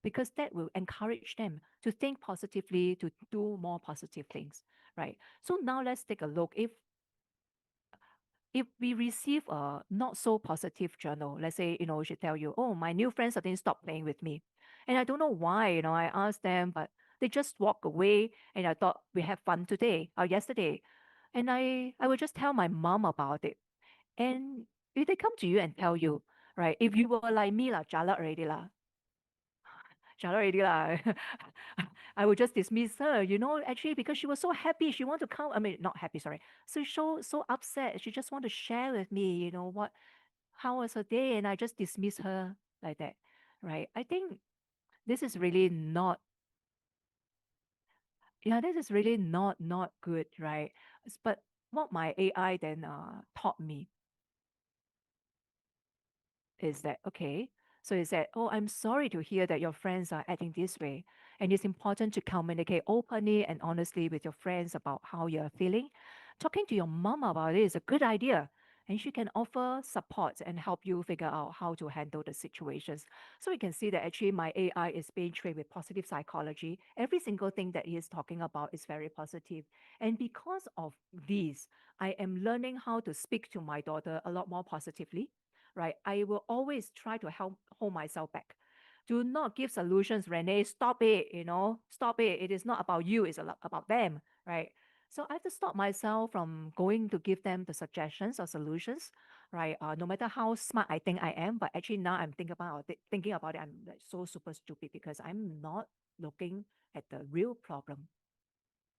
Because that will encourage them to think positively, to do more positive things, right? So now let's take a look. If we receive a not so positive journal, let's say, she tell you, oh, my new friends suddenly stop playing with me. And I don't know why, I asked them, but they just walk away. And I thought we had fun today or yesterday. And I will just tell my mom about it. And if they come to you and tell you, right, if you were like me, lah, jialat already lah, jialat already lah. I would just dismiss her, actually because she was so happy. She want to come. I mean, not happy, sorry. So upset. She just want to share with me, how was her day, and I just dismiss her like that, right? I think this is really not, yeah, this is really not good, right? But what my AI then taught me is that okay? So he said, "Oh, I'm sorry to hear that your friends are acting this way. And it's important to communicate openly and honestly with your friends about how you're feeling. Talking to your mom about it is a good idea. And she can offer support and help you figure out how to handle the situations." So we can see that actually my AI is being trained with positive psychology. Every single thing that he is talking about is very positive. And because of this, I am learning how to speak to my daughter a lot more positively, right? I will always try to help hold myself back. Do not give solutions, Renee. Stop it, stop it. It is not about you, it's a lot about them, right? So I have to stop myself from going to give them the suggestions or solutions, right? No matter how smart I think I am, but actually now I'm thinking about it, I'm like so super stupid because I'm not looking at the real problem.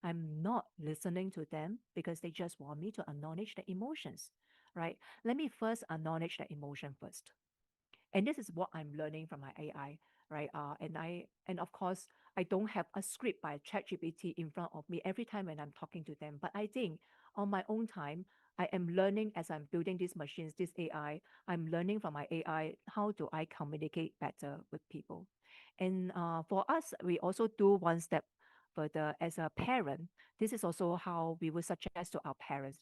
I'm not listening to them because they just want me to acknowledge the emotions, right? Let me first acknowledge the emotion first. And this is what I'm learning from my AI, right? And of course I don't have a script by ChatGPT in front of me every time when I'm talking to them. But I think on my own time, I am learning as I'm building these machines, this AI. I'm learning from my AI how do I communicate better with people. And for us, we also do one step further as a parent. This is also how we would suggest to our parents.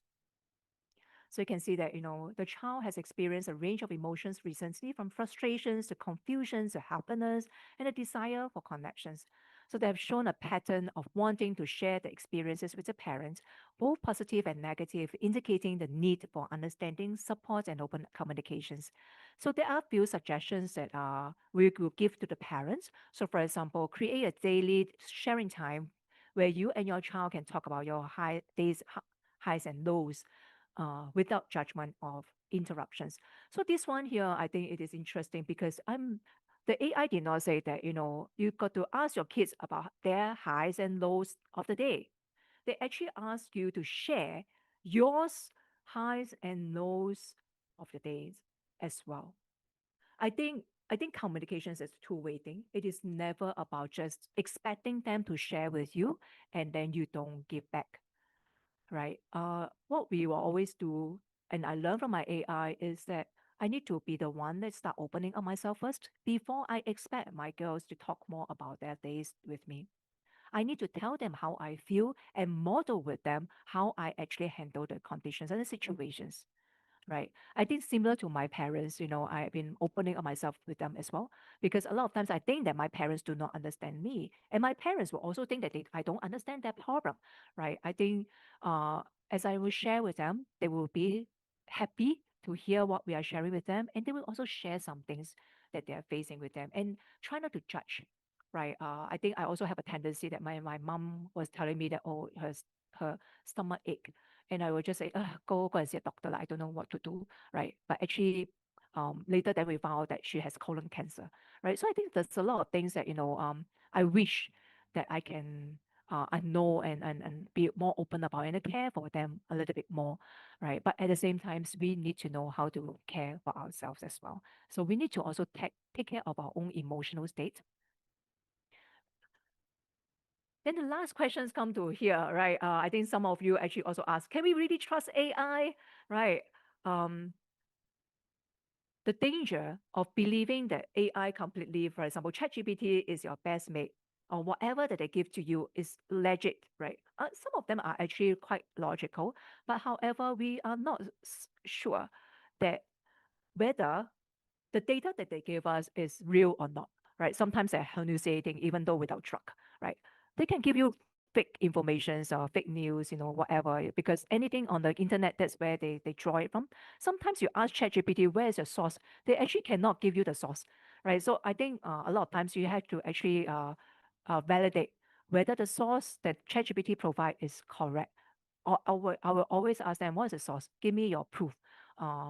So you can see that, the child has experienced a range of emotions recently, from frustrations to confusions to happiness and a desire for connections. So they have shown a pattern of wanting to share the experiences with the parents, both positive and negative, indicating the need for understanding, support, and open communications. So there are a few suggestions that we will give to the parents. So for example, create a daily sharing time where you and your child can talk about your highs and lows without judgment of interruptions. So this one here, I think it is interesting because the AI did not say that, you got to ask your kids about their highs and lows of the day. They actually ask you to share yours highs and lows of the days as well. I think communications is a two-way thing. It is never about just expecting them to share with you and then you don't give back, right? What we will always do, and I learned from my AI, is that I need to be the one that start opening up myself first before I expect my girls to talk more about their days with me. I need to tell them how I feel and model with them how I actually handle the conditions and the situations, right? I think similar to my parents, I've been opening up myself with them as well, because a lot of times I think that my parents do not understand me, and my parents will also think that I don't understand their problem, right? I think uh, as I will share with them, they will be happy to hear what we are sharing with them, and they will also share some things that they are facing with them, and try not to judge, right? I think I also have a tendency that my mom was telling me that, oh, her stomach ache, and I will just say, go and see a doctor. I don't know what to do, right? But actually, later then we found out that she has colon cancer, right? So I think there's a lot of things that, I wish that I can I know and be more open about and care for them a little bit more, right? But at the same time, we need to know how to care for ourselves as well. So we need to also take care of our own emotional state. Then the last questions come to here, right? I think some of you actually also ask, can we really trust AI, right? Um, the danger of believing that AI completely, for example, ChatGPT is your best mate, or whatever that they give to you is legit, right? Some of them are actually quite logical, but however, we are not sure that whether the data that they give us is real or not, right? Sometimes they're hallucinating, even though without truck, right? They can give you fake informations or fake news, whatever, because anything on the internet, that's where they draw it from. Sometimes you ask ChatGPT, where is your source? They actually cannot give you the source, right? So I think a lot of times you have to actually validate whether the source that ChatGPT provide is correct. Or I will always ask them, what is the source? Give me your proof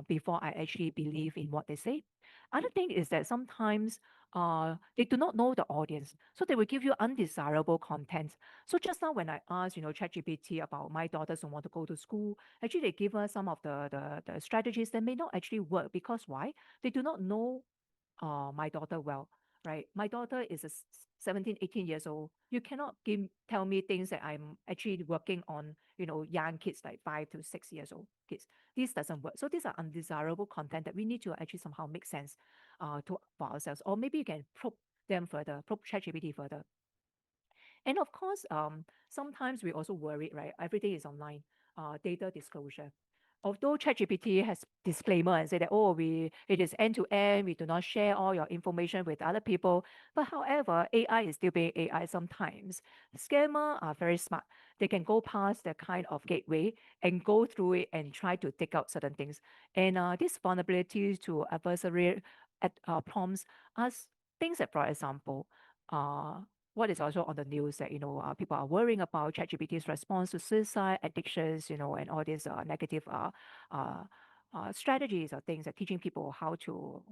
before I actually believe in what they say. Other thing is that sometimes they do not know the audience, so they will give you undesirable content. So just now when I asked, ChatGPT about my daughters who want to go to school, actually they give us some of the strategies that may not actually work, because why? They do not know my daughter well, right? My daughter is 17, 18 years old. You cannot tell me things that I'm actually working on, young kids like 5 to 6 years old kids. This doesn't work. So these are undesirable content that we need to actually somehow make sense for ourselves. Or maybe you can probe them further, probe ChatGPT further. And of course, sometimes we also worry, right? Everything is online, data disclosure. Although ChatGPT has disclaimer and say that, oh, it is end to end, we do not share all your information with other people. But however, AI is still being AI sometimes. Scammers are very smart. They can go past that kind of gateway and go through it and try to take out certain things. And these vulnerabilities to adversary prompts are things that, for example, uh, what is also on the news that people are worrying about ChatGPT's response to suicide, addictions, and all these negative uh, strategies or things that teaching people how to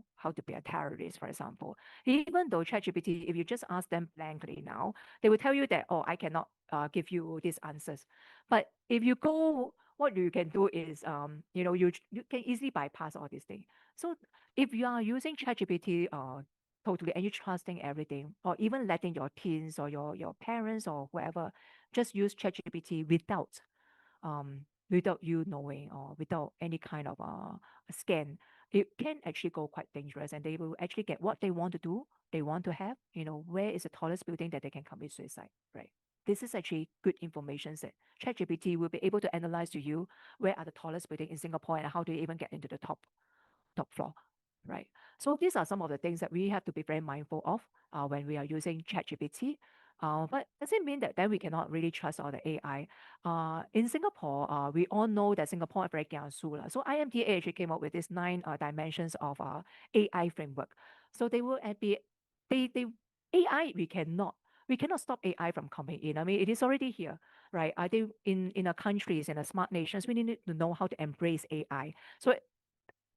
be a terrorist, for example. Even though ChatGPT, if you just ask them blankly now, they will tell you that, oh, I cannot give you these answers. But if you go, what you can do is you can easily bypass all these things. So if you are using ChatGPT totally and you're trusting everything, or even letting your teens or your parents or whoever just use ChatGPT without you knowing, or without any kind of scan, it can actually go quite dangerous, and they will actually get what they want to do, they want to have, where is the tallest building that they can commit suicide, right? This is actually good information that ChatGPT will be able to analyze to you where are the tallest building in Singapore and how do you even get into the top floor, right? So these are some of the things that we have to be very mindful of when we are using ChatGPT. But does it mean that then we cannot really trust all the AI? In Singapore, we all know that Singapore is very kiasu lah. So IMDA actually came up with this 9 dimensions of AI framework. So they will be they AI we cannot stop AI from coming in. I mean, it is already here, right? I think in our countries, in our smart nations, we need to know how to embrace AI. So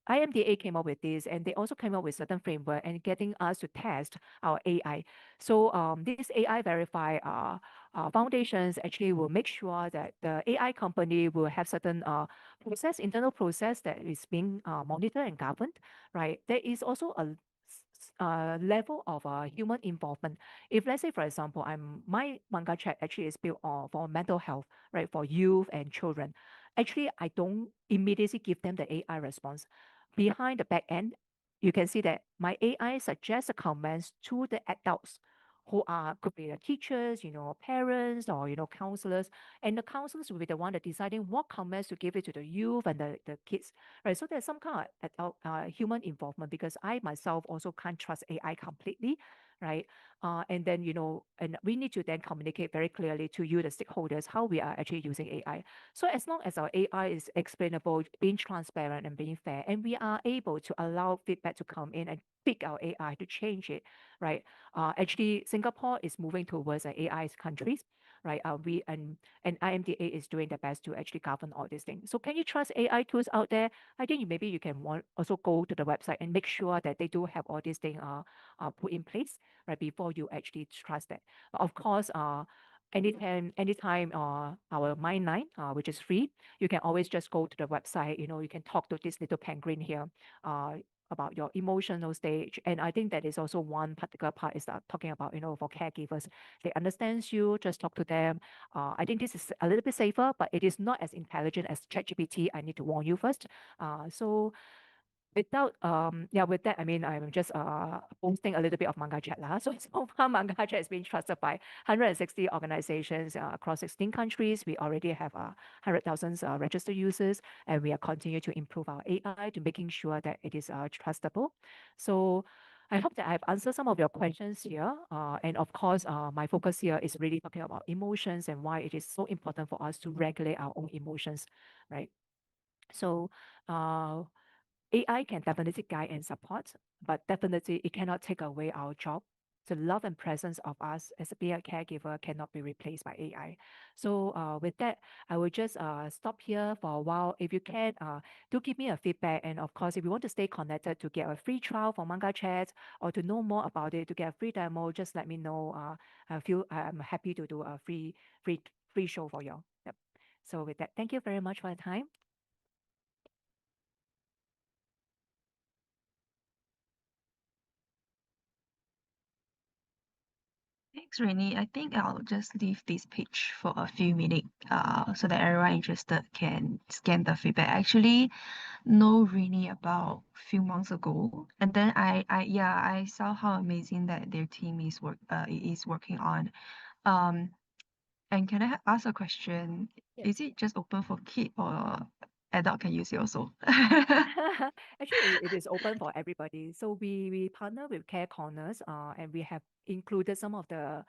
IMDA came up with this, and they also came up with certain framework and getting us to test our AI. So this AI verify foundations actually will make sure that the AI company will have certain internal process that is being monitored and governed, right? There is also a level of human involvement. If let's say, for example, my manga chat actually is built for mental health, right, for youth and children. Actually, I don't immediately give them the AI response. Behind the back end, you can see that my AI suggests the comments to the adults who are could be the teachers, parents, or counselors, and the counselors will be the one that deciding what comments to give it to the youth and the kids, right? So there's some kind of adult, human involvement because I myself also can't trust AI completely, right? And then and we need to then communicate very clearly to you, the stakeholders, how we are actually using AI. So as long as our AI is explainable, being transparent and being fair, and we are able to allow feedback to come in and pick our AI to change it, right? Actually, Singapore is moving towards an AI countries, right? We and IMDA is doing their best to actually govern all these things. So can you trust AI tools out there? I think maybe you can also go to the website and make sure that they do have all these things put in place, right, before you actually trust that. But of course, anytime our Mind 9, which is free, you can always just go to the website. You can talk to this little penguin here uh, about your emotional stage. And I think that is also one particular part is talking about, for caregivers. They understands you, just talk to them. I think this is a little bit safer, but it is not as intelligent as ChatGPT. I need to warn you first. So with that, I mean, I'm just posting a little bit of Manga Chat lah. So far, Manga Chat is being trusted by 160 organizations across 16 countries. We already have 100,000 registered users, and we are continuing to improve our AI to making sure that it is trustable. So I hope that I've answered some of your questions here. And of course, my focus here is really talking about emotions and why it is so important for us to regulate our own emotions, right? So, uh, AI can definitely guide and support, but definitely it cannot take away our job. The love and presence of us as a being a caregiver cannot be replaced by AI. So with that, I will just stop here for a while. If you can, do give me a feedback. And of course, if you want to stay connected to get a free trial for Manga Chat or to know more about it, to get a free demo, just let me know. I'm happy to do a free, free show for you. Yep. So with that, thank you very much for your time. Thanks, Rainy. I think I'll just leave this page for a few minutes so that everyone interested can scan the feedback. Actually, know Rainy about a few months ago, and then I saw how amazing that their team is working on. Um, and can I ask a question? Yes. Is it just open for kid or adult can use it also? Actually, it is open for everybody. So we partner with Care Corners, and we have included some of the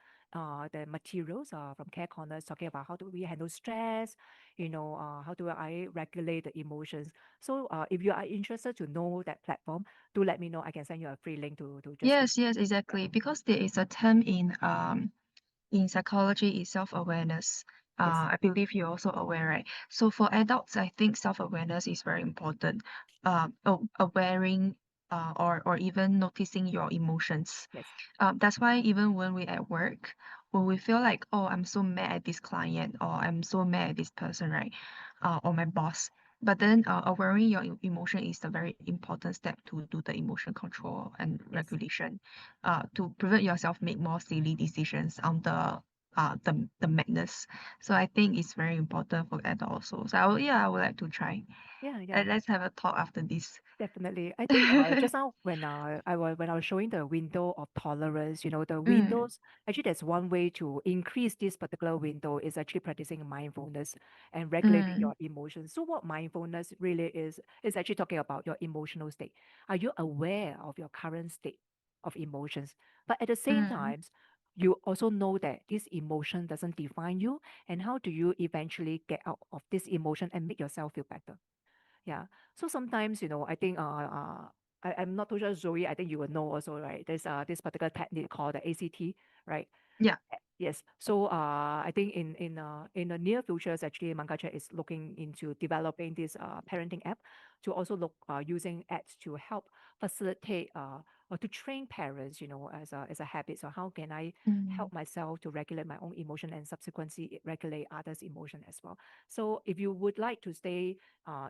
materials from Care Corners talking about how do we handle stress, how do I regulate the emotions. So if you are interested to know that platform, do let me know. I can send you a free link to just Yes, yes, yeah. exactly. Because there is a term in psychology is self-awareness. Yes, I believe you're also aware, right? So for adults, I think self-awareness is very important. Awareing or even noticing your emotions. yes, That's why even when we at work, when we feel like, oh, I'm so mad at this client or I'm so mad at this person, right? Or my boss. But then awareing your emotion is a very important step to do the emotion control and yes. regulation, to prevent yourself make more silly decisions on the madness. So I think it's very important for adults also. So I would like to try. Yeah, yeah. Let's have a talk after this. Definitely. I think just now when I was showing the window of tolerance, the Mm, windows, actually there's one way to increase this particular window is actually practicing mindfulness and regulating mm, your emotions. So what mindfulness really is actually talking about your emotional state. Are you aware of your current state of emotions? But at the same mm. time, you also know that this emotion doesn't define you, and how do you eventually get out of this emotion and make yourself feel better? Yeah. So sometimes, I think I'm not too sure, Zoe, I think you will know also, right? There's this particular technique called the ACT, right? Yeah. Yes. So I think in the near future, actually, Mangacha is looking into developing this parenting app to also look using ads to help facilitate or to train parents, as a habit. So how can I help myself to regulate my own emotion and subsequently regulate others' emotion as well? So if you would like to stay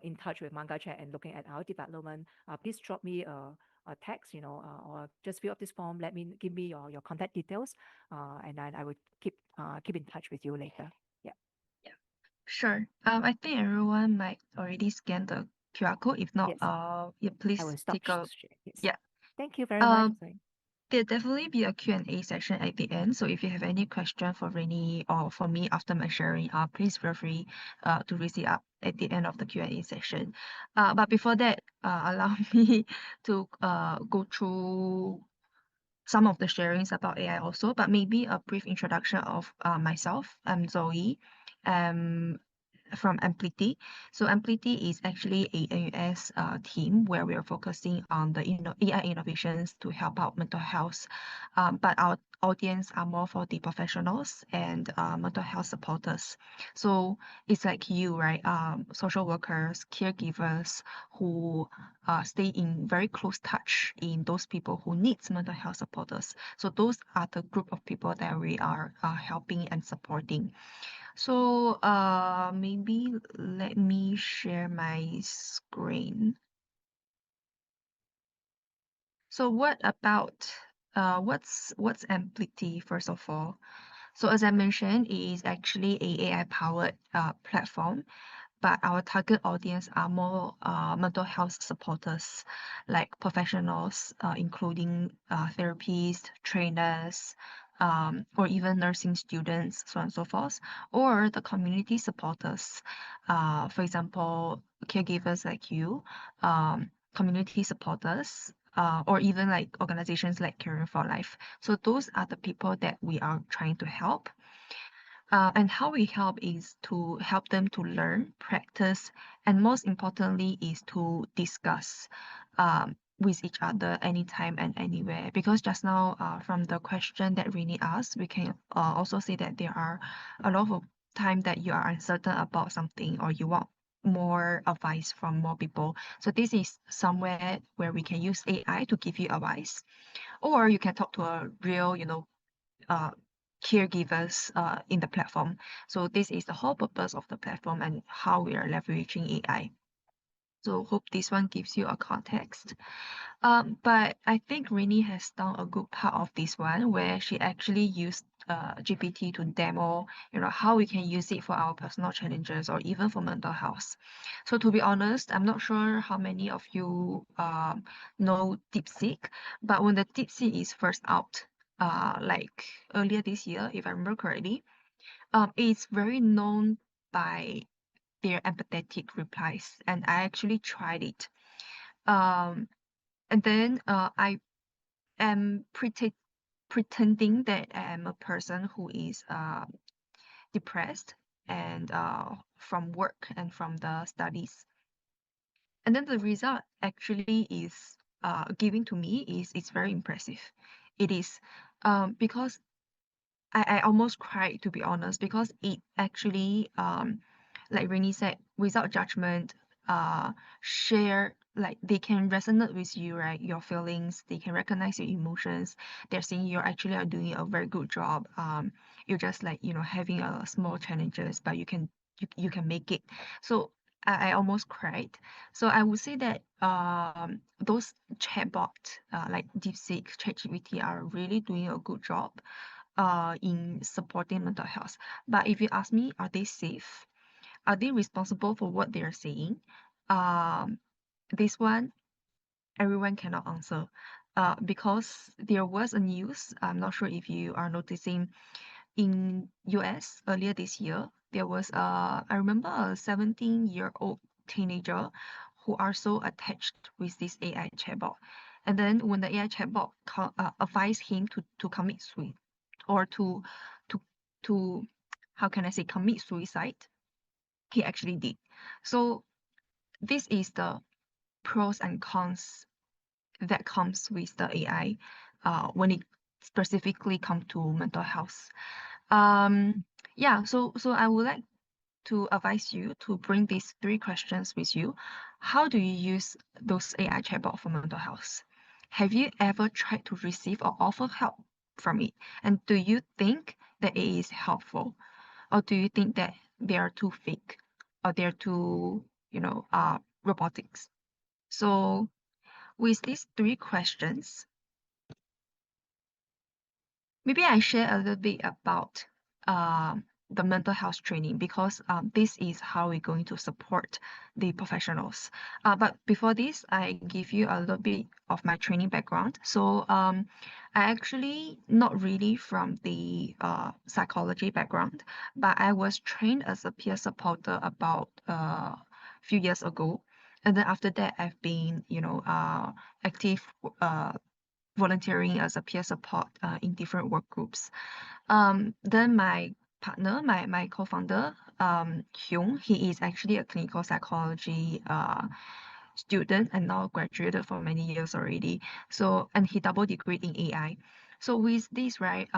in touch with Mangacha and looking at our development, please drop me a text, or just fill up this form. Give me your contact details, and then I would keep in touch with you later. Yeah. Yeah. Sure. I think everyone might already scan the QR code. If not, Yes. yeah, I please will stop. take a Yes. yeah. Thank you very much. Sorry. There'll definitely be a Q&A session at the end. So if you have any question for Rainy or for me after my sharing, please feel free to raise it up at the end of the Q&A session. But before that, allow me to go through some of the sharings about AI also, but maybe a brief introduction of myself. I'm Zoe. From Amplity. So Amplity is actually a AUS team where we are focusing on the AI innovations to help out mental health. But our audience are more for the professionals and mental health supporters. So it's like you, right? Social workers, caregivers who stay in very close touch in those people who needs mental health supporters. So those are the group of people that we are helping and supporting. So maybe let me share my screen. So what about what's Amplity first of all? So as I mentioned, it is actually a AI powered platform, but our target audience are more mental health supporters, like professionals, including therapists, trainers, or even nursing students, so on and so forth, or the community supporters. For example, caregivers like you, community supporters, or even like organizations like Caring for Life. So those are the people that we are trying to help. And how we help is to help them to learn, practice, and most importantly is to discuss with each other anytime and anywhere. Because just now, from the question that Rini asked, we can also say that there are a lot of time that you are uncertain about something or you want more advice from more people. So this is somewhere where we can use AI to give you advice, or you can talk to a real, uh, caregivers in the platform. So this is the whole purpose of the platform and how we are leveraging AI. So hope this one gives you a context. But I think Rini has done a good part of this one where she actually used GPT to demo, how we can use it for our personal challenges or even for mental health. So to be honest, I'm not sure how many of you know DeepSeek, but when the DeepSeek is first out, like earlier this year, if I remember correctly, it's very known by their empathetic replies, and I actually tried it. And then I am pretending that I'm a person who is depressed and from work and from the studies. And then the result actually is giving to me is it's very impressive. It is because I almost cried, to be honest, because it actually like Rainy said, without judgment, share, like they can resonate with you, right? Your feelings, they can recognize your emotions. They're saying you actually are doing a very good job. You're just like, having a small challenges, but you can make it. So I almost cried. So I would say that those chatbot like DeepSeek, ChatGPT are really doing a good job in supporting mental health. But if you ask me, are they safe? Are they responsible for what they are saying? Um, this one, everyone cannot answer. Because there was a news, I'm not sure if you are noticing, in US earlier this year, there was I remember a 17-year-old teenager who are so attached with this AI chatbot. And then when the AI chatbot advised him to commit suicide or to to how can I say commit suicide, he actually did. So this is the pros and cons that comes with the AI when it specifically come to mental health. Yeah, so I would like to advise you to bring these 3 questions with you. How do you use those AI chatbot for mental health? Have you ever tried to receive or offer help from it? And do you think that it is helpful? Or do you think that they are too fake or they're too, robotics? So with these 3 questions, maybe I share a little bit about the mental health training, because this is how we're going to support the professionals. But before this, I give you a little bit of my training background. So I actually not really from the psychology background, but I was trained as a peer supporter about a few years ago. And then after that, I've been, active volunteering as a peer support in different work groups. Then my partner, my co-founder, Hyung, he is actually a clinical psychology student and now graduated for many years already. So, and he double degree in AI. So with this, right,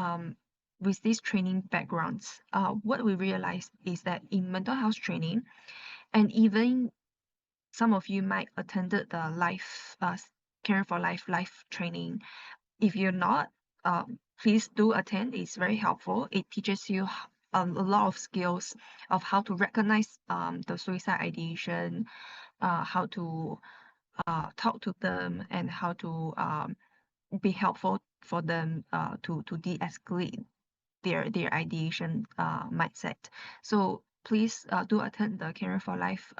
with these training backgrounds, what we realized is that in mental health training, and even some of you might attended the life Caring for life training. If you're not, please do attend. It's very helpful. It teaches you a lot of skills of how to recognize the suicide ideation, how to talk to them, and how to be helpful for them to de-escalate their ideation mindset. So please do attend the Caring for Life.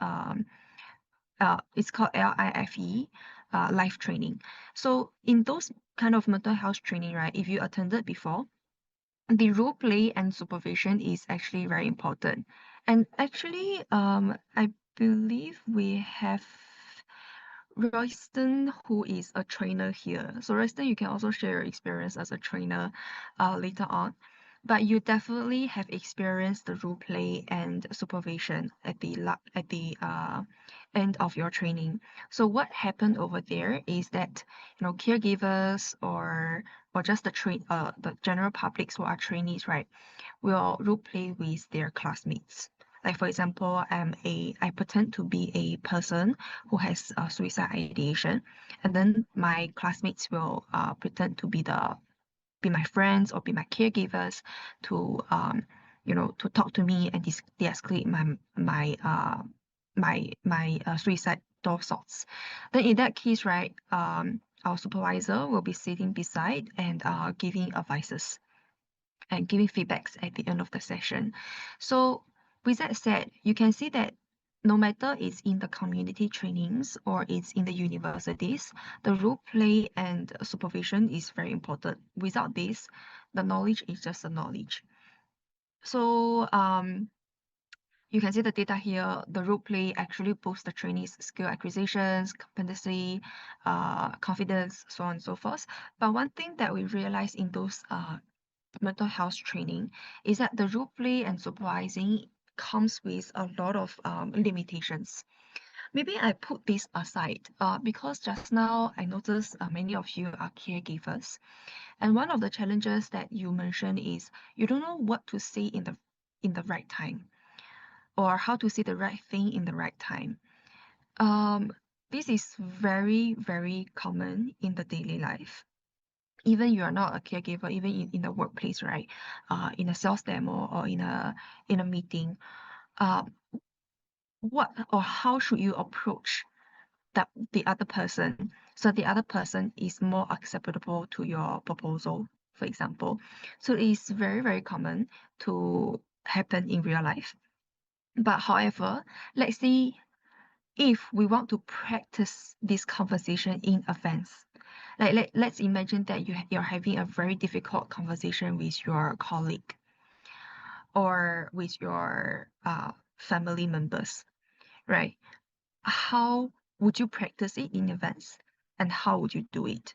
It's called LIFE, life training. So in those kind of mental health training, right, if you attended before, the role play and supervision is actually very important. And actually, I believe we have Royston, who is a trainer here. So Royston, you can also share your experience as a trainer later on. But you definitely have experienced the role play and supervision at the end of your training. So what happened over there is that caregivers or just the general publics who are trainees, right, will role play with their classmates. Like for example, I pretend to be a person who has a suicide ideation, and then my classmates will pretend to be my friends or be my caregivers to to talk to me and de-escalate my suicidal thoughts. Then in that case, right, our supervisor will be sitting beside and giving advices and giving feedbacks at the end of the session. So with that said, you can see that no matter it's in the community trainings or it's in the universities, the role play and supervision is very important. Without this, the knowledge is just the knowledge. So you can see the data here. The role play actually boosts the trainees' skill acquisitions, competency, confidence, so on and so forth. But one thing that we realize in those mental health training is that the role play and supervising comes with a lot of limitations. Maybe I put this aside because just now I noticed many of you are caregivers, and one of the challenges that you mentioned is you don't know what to say in the right time, or how to say the right thing in the right time. This is very, very common in the daily life. Even you are not a caregiver, even in the workplace, right? In a sales demo or in a meeting, what or how should you approach the other person so the other person is more acceptable to your proposal, for example. So it's very, very common to happen in real life. But however, let's see if we want to practice this conversation in advance. Let's imagine that you're having a very difficult conversation with your colleague or with your family members, right? How would you practice it in advance, and how would you do it?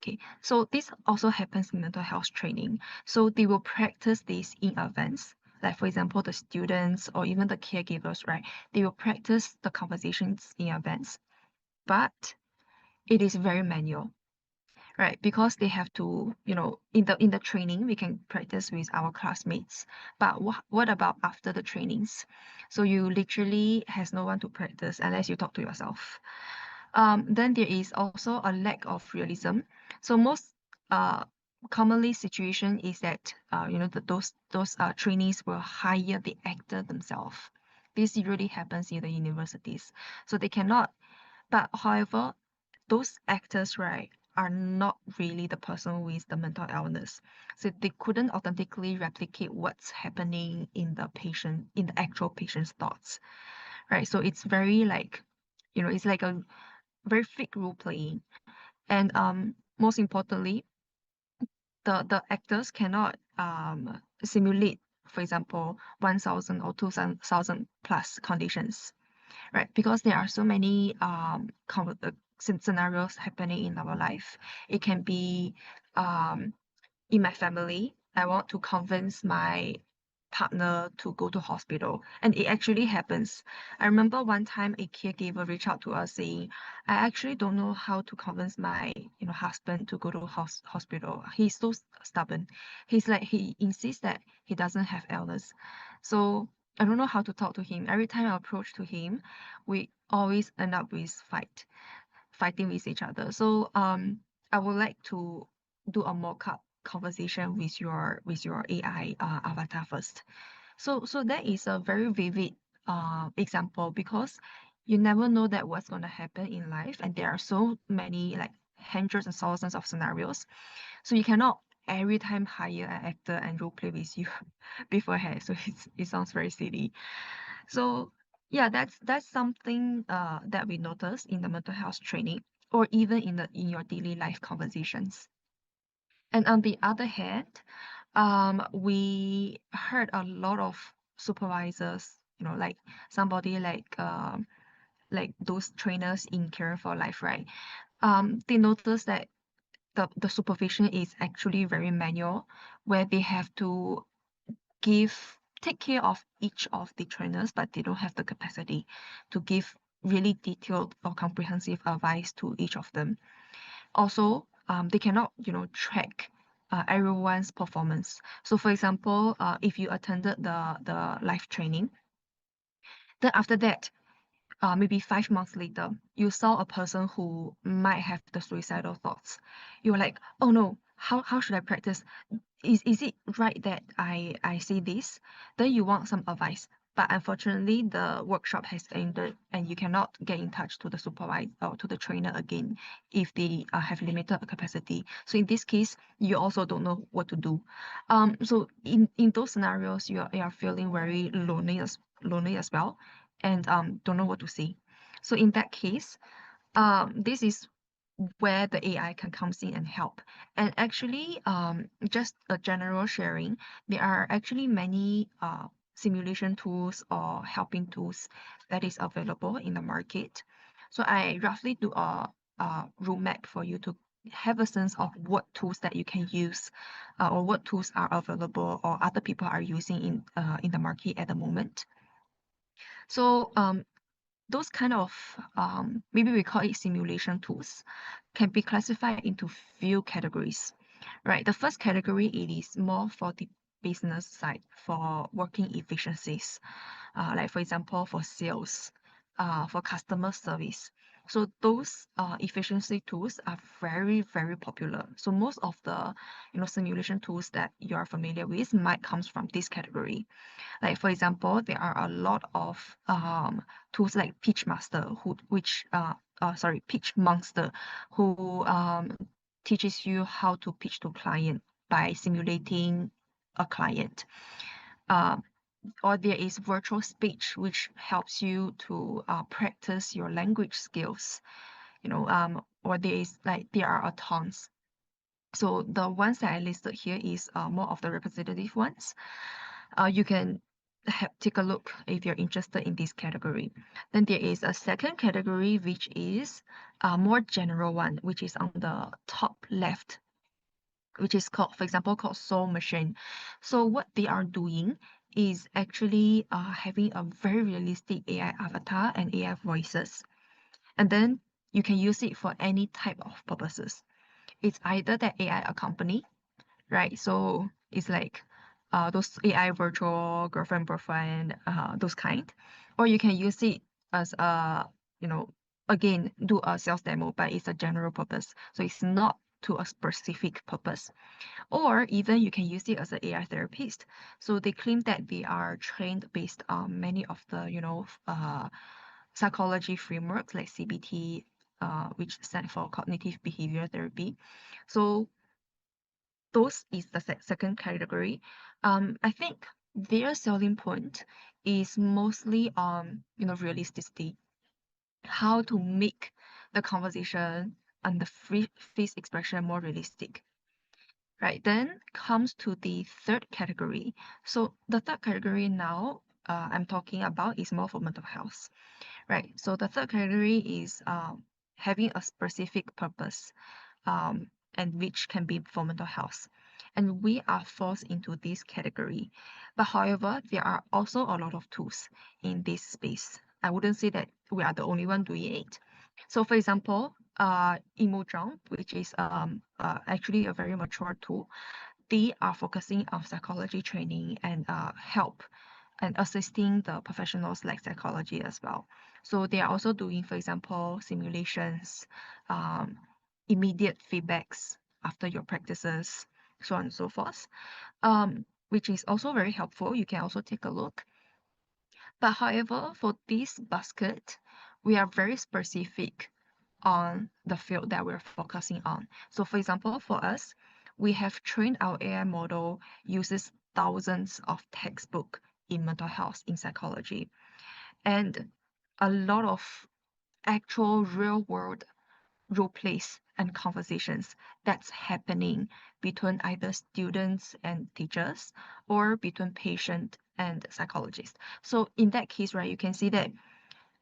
Okay, so this also happens in mental health training. So they will practice this in advance. Like for example, the students or even the caregivers, right? They will practice the conversations in advance, but it is very manual, right? Because they have to, in the training, we can practice with our classmates. But what about after the trainings? So you literally has no one to practice unless you talk to yourself. Then there is also a lack of realism. So most commonly situation is that those trainees will hire the actor themselves. This usually happens in the universities. So they cannot. But however, those actors, right, are not really the person with the mental illness. So they couldn't authentically replicate what's happening in the actual patient's thoughts, right? So it's very like, it's like a very fake role playing. And most importantly, the actors cannot simulate, for example, 1,000 or 2,000 plus conditions, right? Because there are so many scenarios happening in our life. It can be in my family. I want to convince my partner to go to hospital, and it actually happens. I remember one time a caregiver reached out to us saying, I actually don't know how to convince my husband to go to hospital. He's so stubborn. He insists that he doesn't have illness. So I don't know how to talk to him. Every time I approach to him, we always end up with fighting with each other. So I would like to do a mock-up conversation with your AI avatar first. So that is a very vivid example, because you never know that what's going to happen in life, and there are so many, like hundreds and thousands of scenarios. So you cannot every time hire an actor and role play with you beforehand. So it sounds very silly. So yeah, that's something that we notice in the mental health training, or even in your daily life conversations. And on the other hand, we heard a lot of supervisors, like somebody like those trainers in Care for Life, right? They noticed that the supervision is actually very manual, where they have to take care of each of the trainers, but they don't have the capacity to give really detailed or comprehensive advice to each of them. Also, they cannot, track everyone's performance. So, for example, if you attended the live training, then after that, maybe 5 months later, you saw a person who might have the suicidal thoughts. You're like, oh no, how should I practice? Is it right that I say this? Then you want some advice. But unfortunately, the workshop has ended and you cannot get in touch to the supervisor or to the trainer again if they have limited capacity. So in this case, you also don't know what to do. So in those scenarios, you are feeling very lonely as well, and don't know what to say. So in that case, this is where the AI can come in and help. And actually, just a general sharing, there are actually many simulation tools or helping tools that is available in the market. So I roughly do a roadmap for you to have a sense of what tools that you can use, or what tools are available or other people are using in the market at the moment. So those kind of maybe we call it simulation tools, can be classified into few categories, right? The first category, it is more for the business side, for working efficiencies, like for example for sales, for customer service. So those efficiency tools are very, very popular. So most of the simulation tools that you are familiar with might comes from this category. Like for example, there are a lot of tools like Pitch Master, Pitch Monster, who teaches you how to pitch to client by simulating a client. Or there is virtual speech, which helps you to practice your language skills. Or there are a tons. So the ones that I listed here is more of the representative ones. You can take a look if you're interested in this category. Then there is a second category, which is a more general one, which is on the top left, which is called, for example, called Soul Machine. So what they are doing is actually having a very realistic AI avatar and AI voices. And then you can use it for any type of purposes. it's either that AI accompany, right? So it's like those AI virtual girlfriend, boyfriend, those kind, or you can use it as a, again, do a sales demo, but it's a general purpose. So it's not to a specific purpose. Or even you can use it as an AI therapist. So they claim that they are trained based on many of the, psychology frameworks like CBT, which stand for cognitive behavior therapy. So those is the second category. I think their selling point is mostly on, realisticity, how to make the conversation and the face expression more realistic. Right, then comes to the third category. So the third category now I'm talking about is more for mental health. Right, so the third category is having a specific purpose, and which can be for mental health. And we are forced into this category. But however, there are also a lot of tools in this space. I wouldn't say that we are the only one doing it. So for example, Emojump, which is actually a very mature tool, they are focusing on psychology training and help and assisting the professionals like psychology as well. So they are also doing, for example, simulations, immediate feedbacks after your practices, so on and so forth, which is also very helpful. You can also take a look. But however, for this basket, we are very specific on the field that we're focusing on. So for example, for us, we have trained our AI model uses thousands of textbook in mental health in psychology and a lot of actual real world role plays and conversations that's happening between either students and teachers or between patient and psychologist. So in that case, right, you can see that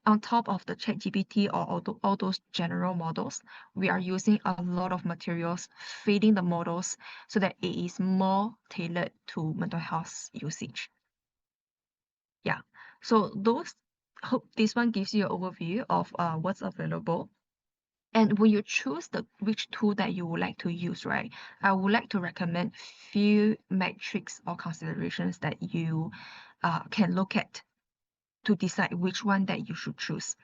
on top of the ChatGPT or all those general models, we are using a lot of materials, feeding the models so that it is more tailored to mental health usage. Yeah, so hope this one gives you an overview of what's available. And when you choose which tool that you would like to use, right, I would like to recommend few metrics or considerations that you can look at to decide which one that you should choose.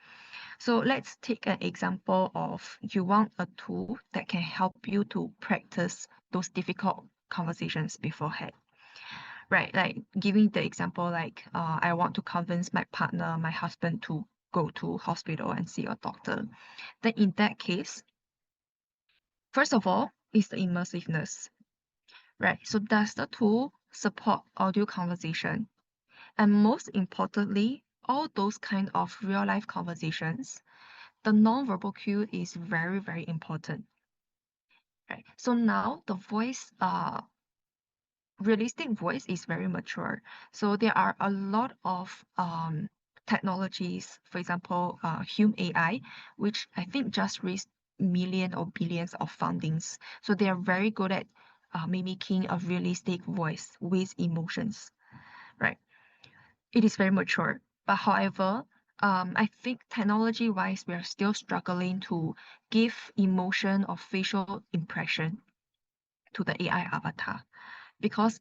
So let's take an example of you want a tool that can help you to practice those difficult conversations beforehand. Right, like giving the example, like I want to convince my partner, my husband, to go to hospital and see a doctor. Then in that case, first of all, is the immersiveness, right? So does the tool support audio conversation? And most importantly, all those kind of real life conversations, the nonverbal cue is very, very important, right? So now the voice, realistic voice is very mature. So there are a lot of technologies, for example, Hume AI, which I think just raised million or billions of fundings. So they are very good at mimicking a realistic voice with emotions, right? It is very mature. But however, I think technology-wise, we are still struggling to give emotion or facial impression to the AI avatar because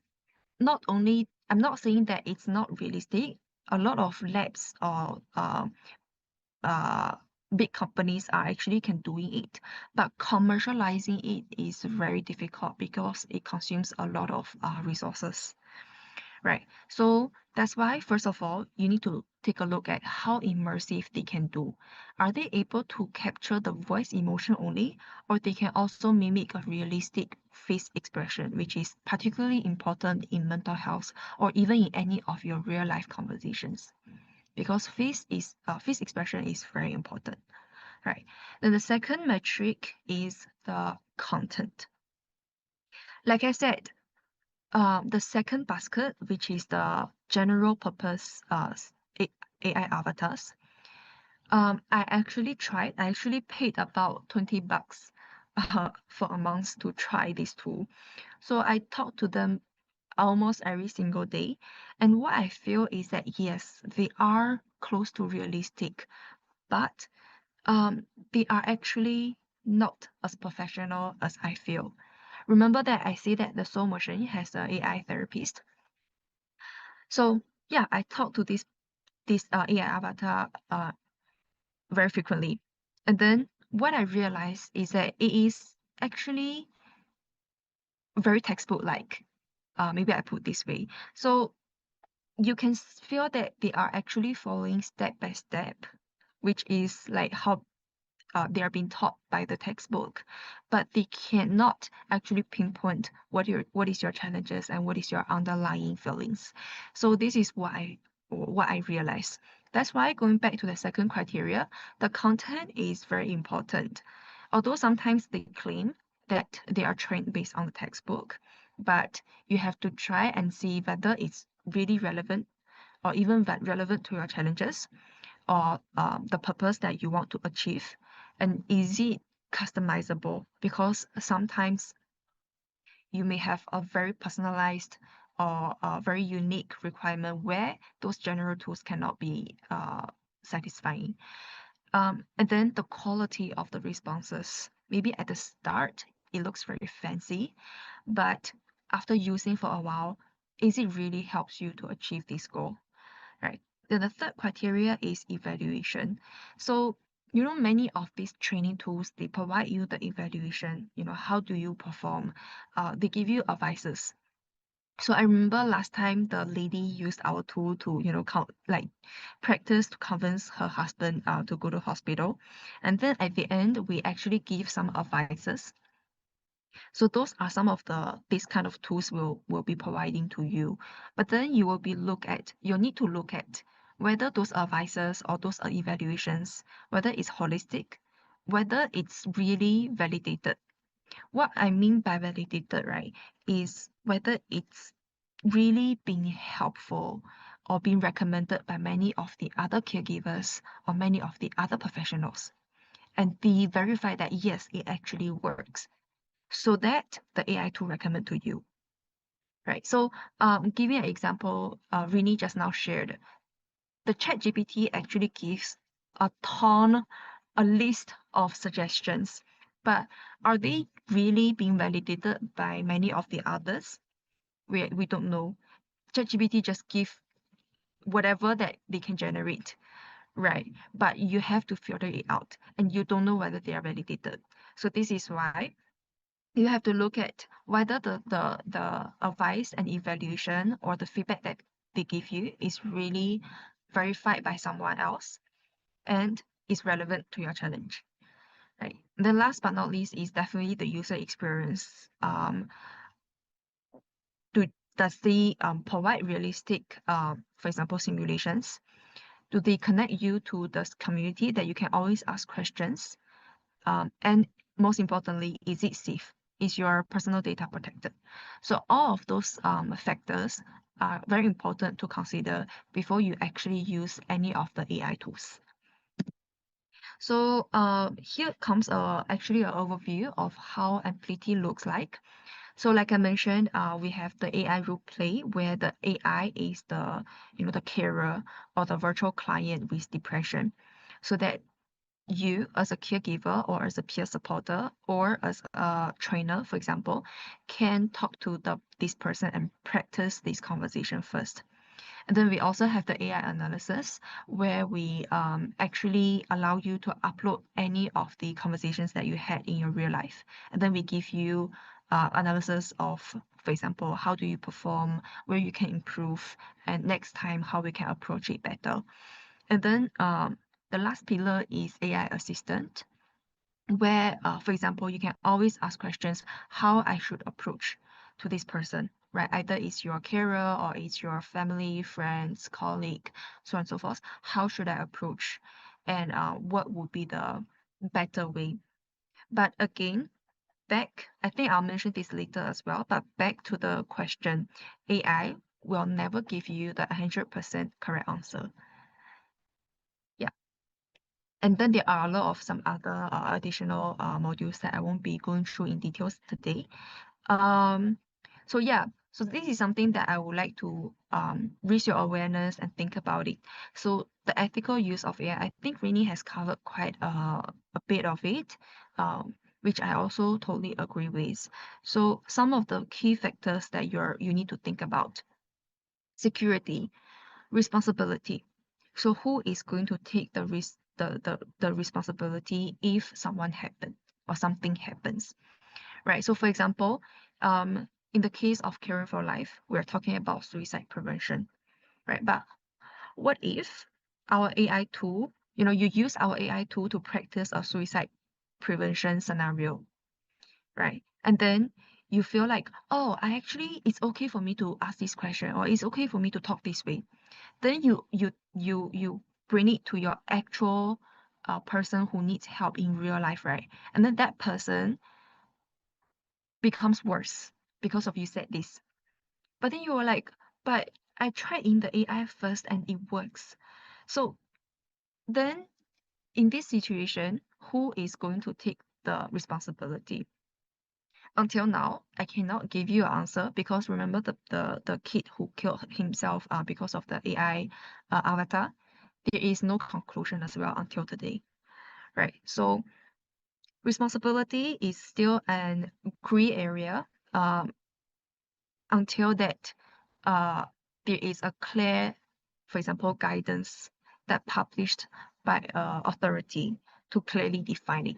not only I'm not saying that it's not realistic. A lot of labs or uh, big companies are actually can doing it, but commercializing it is very difficult because it consumes a lot of resources, right? So that's why, first of all, you need to take a look at how immersive they can do. Are they able to capture the voice emotion only, or they can also mimic a realistic face expression, which is particularly important in mental health or even in any of your real life conversations, because face expression is very important, right? Then the second metric is the content. Like I said, the second basket, which is the general purpose AI avatars, I actually tried. I actually paid about $20 for a month to try this tool. So I talked to them almost every single day. And what I feel is that yes, they are close to realistic, but they are actually not as professional as I feel. Remember that I say that the Soul Machine has an AI therapist. So yeah, I talk to this AI avatar very frequently. And then what I realized is that it is actually very textbook-like. Maybe I put this way. So you can feel that they are actually following step by step, which is like how they are being taught by the textbook, but they cannot actually pinpoint what is your challenges and what is your underlying feelings. So this is what I realized. That's why going back to the second criteria, the content is very important. Although sometimes they claim that they are trained based on the textbook, but you have to try and see whether it's really relevant or even relevant to your challenges or the purpose that you want to achieve, and is it customizable, because sometimes you may have a very personalized or a very unique requirement where those general tools cannot be satisfying. And then the quality of the responses, maybe at the start it looks very fancy, but after using for a while, is it really helps you to achieve this goal, right? Then the third criteria is evaluation. So, many of these training tools, they provide you the evaluation, how do you perform? They give you advices. So I remember last time the lady used our tool to, practice to convince her husband to go to hospital. And then at the end, we actually give some advices. So those are some of these kind of tools will be providing to you. But then you'll need to look at whether those advices or those evaluations, whether it's holistic, whether it's really validated. What I mean by validated, right, is whether it's really being helpful or being recommended by many of the other caregivers or many of the other professionals. And they verify that yes, it actually works, so that the AI tool recommend to you, right? So giving an example, Rini just now shared, the ChatGPT actually gives a list of suggestions, but are they really being validated by many of the others? We don't know. ChatGPT just give whatever that they can generate, right? But you have to filter it out, and you don't know whether they are validated. So this is why you have to look at whether the advice and evaluation or the feedback that they give you is really verified by someone else and is relevant to your challenge, right? The last but not least is definitely the user experience. Does they provide realistic, for example, simulations? Do they connect you to the community that you can always ask questions? And most importantly, is it safe? Is your personal data protected? So all of those factors are very important to consider before you actually use any of the AI tools. So here comes actually an overview of how Amplity looks like. So like I mentioned, we have the AI role play where the AI is the carer or the virtual client with depression, so that you as a caregiver or as a peer supporter or as a trainer, for example, can talk to this person and practice this conversation first. And then we also have the AI analysis where we actually allow you to upload any of the conversations that you had in your real life. And then we give you analysis of, for example, how do you perform, where you can improve, and next time how we can approach it better. And then the last pillar is AI assistant, where, for example, you can always ask questions how I should approach to this person, right? Either it's your carer or it's your family, friends, colleague, so on and so forth. How should I approach? And what would be the better way? But again, I think I'll mention this later as well, but back to the question, AI will never give you the 100% correct answer. Yeah. And then there are a lot of some other additional modules that I won't be going through in details today. So yeah, so this is something that I would like to raise your awareness and think about it. So the ethical use of AI, I think Rini has covered quite a bit of it, which I also totally agree with. So some of the key factors that you need to think about: security, responsibility. So who is going to take the risk, the responsibility if someone happens or something happens, right? So for example, in the case of Caring for Life, we're talking about suicide prevention, right? But what if our AI tool, you use our AI tool to practice a suicide prevention scenario, right? And then you feel like, oh, it's okay for me to ask this question, or it's okay for me to talk this way. Then you bring it to your actual person who needs help in real life, right? And then that person becomes worse because of you said this. But then you were like, but I tried in the AI first and it works. So then in this situation, who is going to take the responsibility? Until now, I cannot give you an answer, because remember the kid who killed himself because of the AI avatar. There is no conclusion as well until today, right? So responsibility is still an gray area until that there is a clear, for example, guidance that published by authority to clearly define it,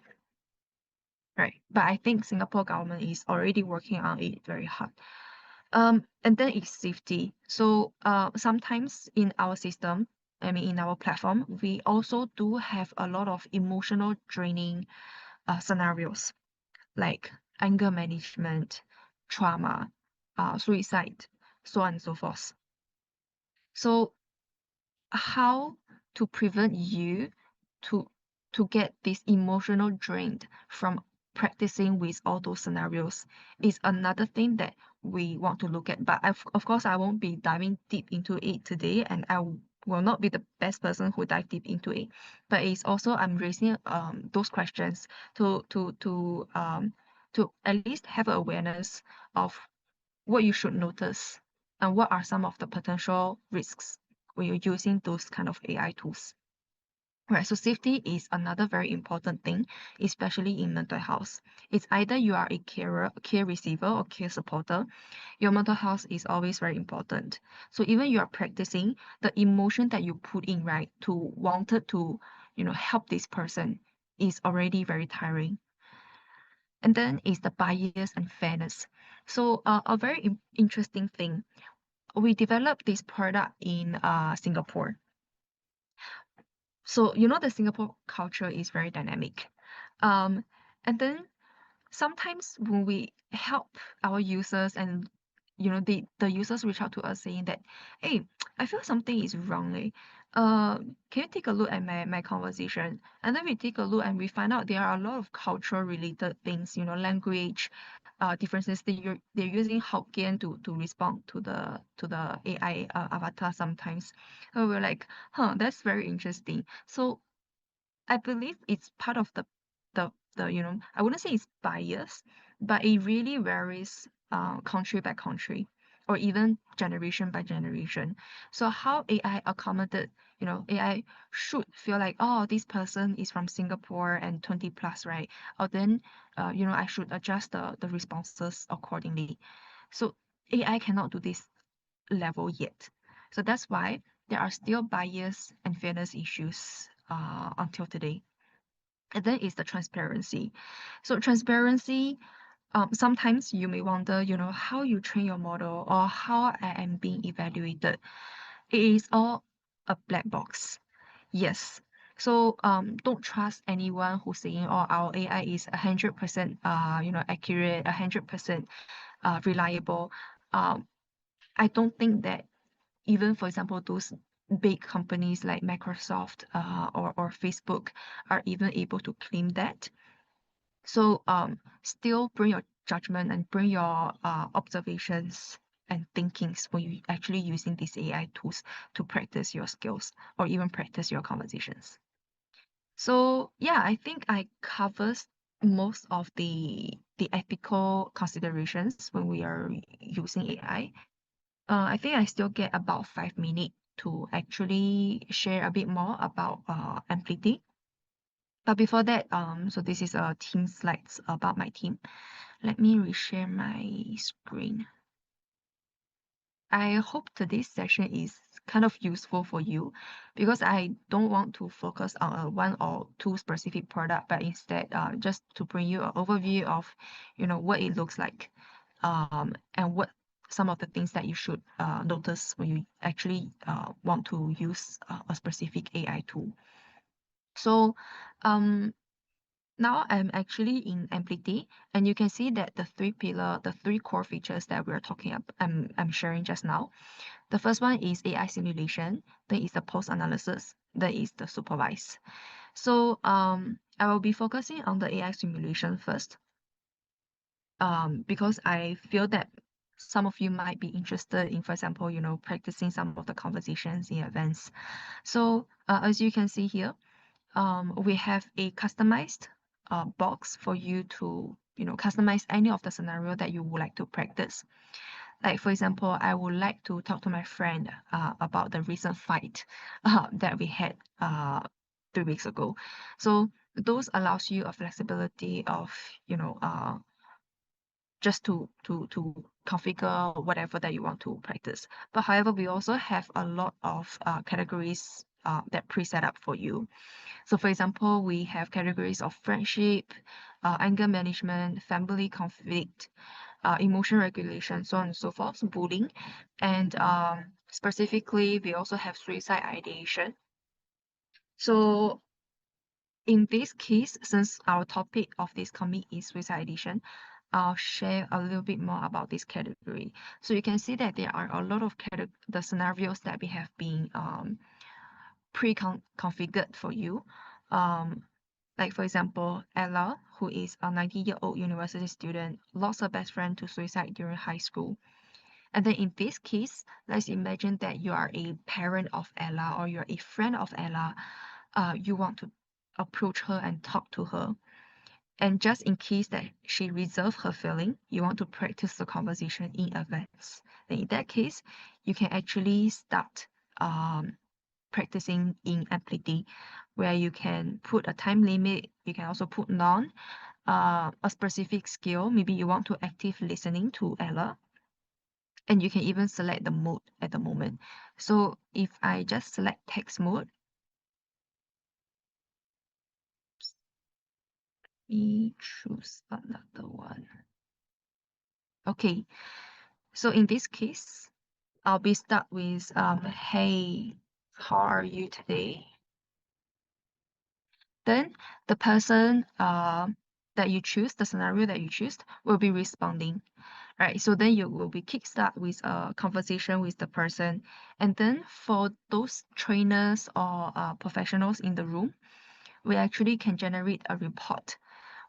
right? But I think Singapore government is already working on it very hard. And then it's safety. So sometimes in our system, in our platform, we also do have a lot of emotional draining scenarios, like anger management, trauma, suicide, so on and so forth. So how to prevent you to get this emotional drained from practicing with all those scenarios is another thing that we want to look at. But of course, I won't be diving deep into it today, and I will not be the best person who dive deep into it. But it's also, I'm raising those questions to at least have awareness of what you should notice and what are some of the potential risks when you're using those kind of AI tools. Right, so safety is another very important thing, especially in mental health. It's either you are a carer, care receiver, or care supporter. Your mental health is always very important. So even you are practicing, the emotion that you put in, right, to wanted to, help this person is already very tiring. And then is the bias and fairness. So a very interesting thing, we developed this product in Singapore. So the Singapore culture is very dynamic. And then sometimes when we help our users, and the users reach out to us saying that, hey, I feel something is wrong. Can you take a look at my conversation? And then we take a look and we find out there are a lot of cultural related things, language differences. They're using Hokkien to respond to the AI avatar sometimes. So we're like, that's very interesting. So I believe it's part of the I wouldn't say it's bias, but it really varies country by country, or even generation by generation. So how AI accommodate, AI should feel like, oh, this person is from Singapore and 20 plus, right? Or then I should adjust the responses accordingly. So AI cannot do this level yet. So that's why there are still bias and fairness issues until today. And then is the transparency. So transparency, sometimes you may wonder, how you train your model or how I am being evaluated. It is all a black box. Yes. So don't trust anyone who's saying, oh, our AI is 100% accurate, 100% reliable. I don't think that even, for example, those big companies like Microsoft or Facebook are even able to claim that. So still bring your judgment and bring your observations and thinkings when you actually using these AI tools to practice your skills or even practice your conversations. So yeah, I think I covers most of the ethical considerations when we are using AI. I think I still get about 5 minutes to actually share a bit more about Amplity. But before that, so this is a team slides about my team. Let me reshare my screen. I hope today's session is kind of useful for you because I don't want to focus on a one or two specific product, but instead just to bring you an overview of, what it looks like, and what some of the things that you should notice when you actually want to use a specific AI tool. So now I'm actually in Amplity, and you can see that the three core features that we're talking about, I'm sharing just now. The first one is AI simulation, then is the post analysis, then is the supervise. So I will be focusing on the AI simulation first, because I feel that some of you might be interested in, for example, practicing some of the conversations in advance. So as you can see here, we have a customized box for you to customize any of the scenario that you would like to practice. Like, for example, I would like to talk to my friend about the recent fight that we had 3 weeks ago. So those allows you a flexibility of just to configure whatever that you want to practice. But however, we also have a lot of categories that pre-set up for you. So for example, we have categories of friendship, anger management, family conflict, emotion regulation, so on and so forth, bullying. And specifically, we also have suicide ideation. So in this case, since our topic of this comic is suicide ideation, I'll share a little bit more about this category. So you can see that there are a lot of the scenarios that we have been pre-configured for you. Like for example, Ella, who is a 19-year-old university student, lost her best friend to suicide during high school. And then in this case, let's imagine that you are a parent of Ella or you're a friend of Ella. You want to approach her and talk to her. And just in case that she reserves her feeling, you want to practice the conversation in advance. Then in that case, you can actually start practicing in Amplity, where you can put a time limit. You can also put none, a specific skill. Maybe you want to active listening to Ella, and you can even select the mode at the moment. So if I just select text mode, let me choose another one. Okay, so in this case, I'll be start with hey, how are you today? Then the person that you choose, the scenario that you choose, will be responding. Right, so then you will be kickstart with a conversation with the person. And then for those trainers or professionals in the room, we actually can generate a report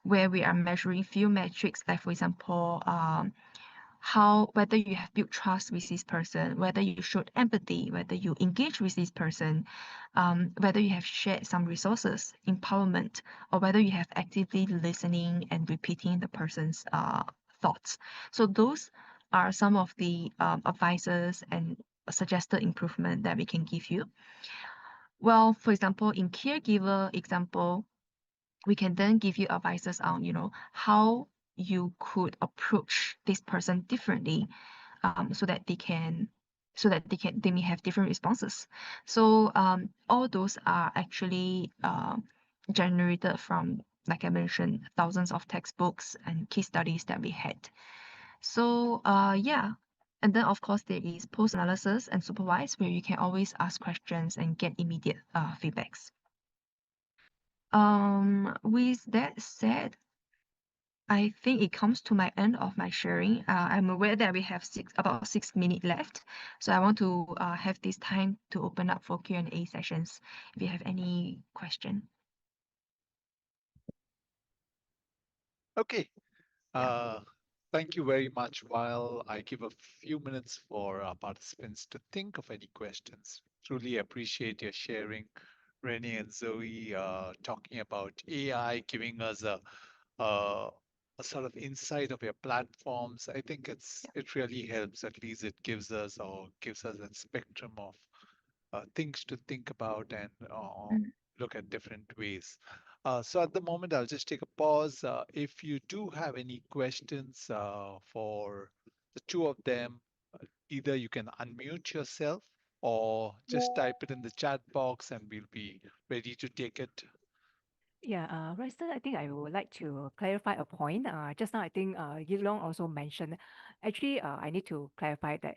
where we are measuring few metrics, like for example, whether you have built trust with this person, whether you showed empathy, whether you engage with this person, whether you have shared some resources, empowerment, or whether you have actively listening and repeating the person's thoughts. So those are some of the advices and suggested improvement that we can give you. Well, for example, in caregiver example, we can then give you advices on, how you could approach this person differently, so that they may have different responses. So all those are actually generated from, like I mentioned, thousands of textbooks and case studies that we had. So yeah. And then of course there is post analysis and supervise, where you can always ask questions and get immediate feedbacks. With that said, I think it comes to my end of my sharing. I'm aware that we have about 6 minutes left, so I want to have this time to open up for Q&A sessions if you have any question. Okay. Yeah. Thank you very much. While I give a few minutes for our participants to think of any questions, truly appreciate your sharing, Rennie and Zoe, talking about AI, giving us a, a sort of insight of your platforms. I think it really helps. At least it gives us a spectrum of things to think about and Mm. look at different ways. So at the moment, I'll just take a pause. If you do have any questions for the two of them, either you can unmute yourself or just type it in the chat box and we'll be ready to take it. Yeah, Royston, I think I would like to clarify a point. Just now, I think Yi Long also mentioned. Actually, I need to clarify that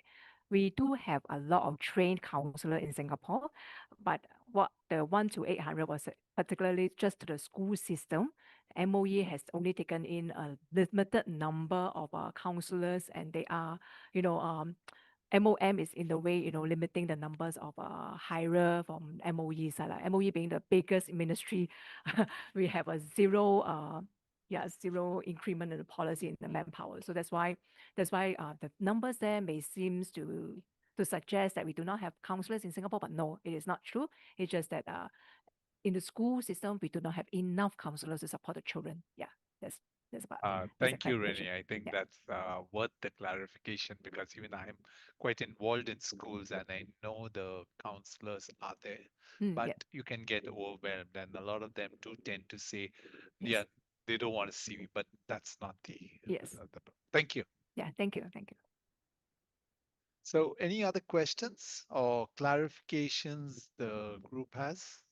we do have a lot of trained counselor in Singapore, but what the 1 to 800 was particularly just to the school system. MOE has only taken in a limited number of counselors, and they are, you know, MOM is in the way, limiting the numbers of hirer from MOE side. Like MOE being the biggest ministry, we have a zero increment in the policy in the manpower. So that's why the numbers there may seems to suggest that we do not have counselors in Singapore, but no, it is not true. It's just that in the school system we do not have enough counselors to support the children. Yeah, that's about that's a Thank you, clarification. Renee. I think Yeah. that's worth the clarification because even I'm quite involved in schools and I know the counselors are there, but Yeah. you can get overwhelmed, and a lot of them do tend to say, Yes. yeah, they don't want to see me, but that's not Yes. Thank you. Yeah. Thank you. Thank you. So, any other questions or clarifications the group has?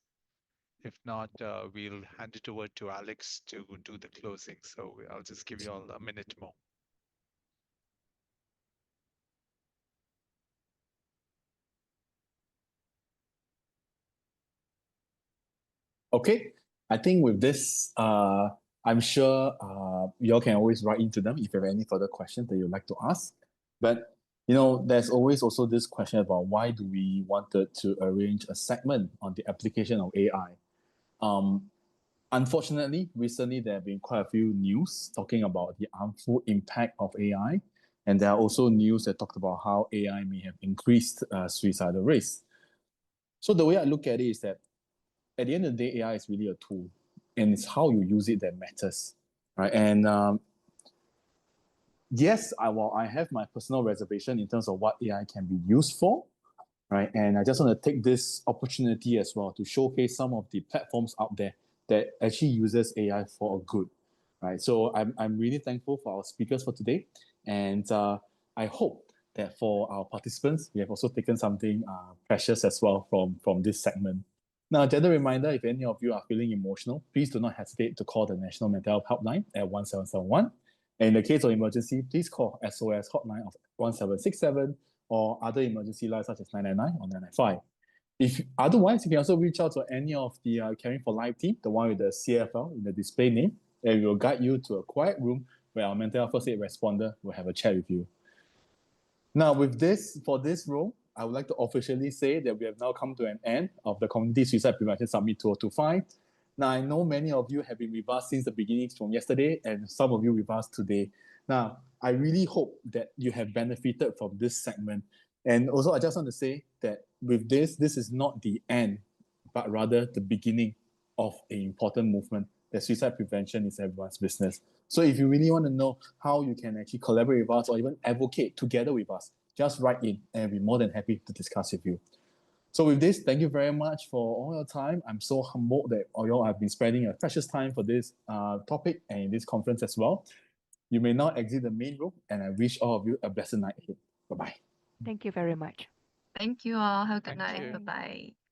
If not, we'll hand it over to Alex to do the closing. So I'll just give you all a minute more. Okay, I think with this, I'm sure you all can always write into them if you have any further questions that you'd like to ask. But there's always also this question about why do we wanted to arrange a segment on the application of AI. Unfortunately, recently there have been quite a few news talking about the harmful impact of AI, and there are also news that talked about how AI may have increased suicidal rates. So the way I look at it is that at the end of the day, AI is really a tool, and it's how you use it that matters, right? And yes, while I have my personal reservation in terms of what AI can be used for, right? And I just want to take this opportunity as well to showcase some of the platforms out there that actually uses AI for a good, right? So I'm really thankful for our speakers for today, and I hope that for our participants, we have also taken something precious as well from this segment. Now, a gentle reminder, if any of you are feeling emotional, please do not hesitate to call the National Mental Health Helpline at 1771. And in the case of emergency, please call SOS hotline of 1767 or other emergency lines such as 999 or 995. If otherwise, you can also reach out to any of the Caring for Life team, the one with the CFL in the display name, and we will guide you to a quiet room where our mental health first aid responder will have a chat with you. Now, for this role, I would like to officially say that we have now come to an end of the Community Suicide Prevention Summit 2025. Now, I know many of you have been with us since the beginning from yesterday, and some of you with us today. Now, I really hope that you have benefited from this segment. And also, I just want to say that with this is not the end, but rather the beginning of an important movement, that suicide prevention is everyone's business. So if you really want to know how you can actually collaborate with us or even advocate together with us, just write in and we'll be more than happy to discuss with you. So with this, thank you very much for all your time. I'm so humbled that all y'all have been spending a precious time for this topic and in this conference as well. You may now exit the main room, and I wish all of you a blessed night ahead. Bye-bye. Thank you very much. Thank you all. Have a good Thank night. you. Bye-bye.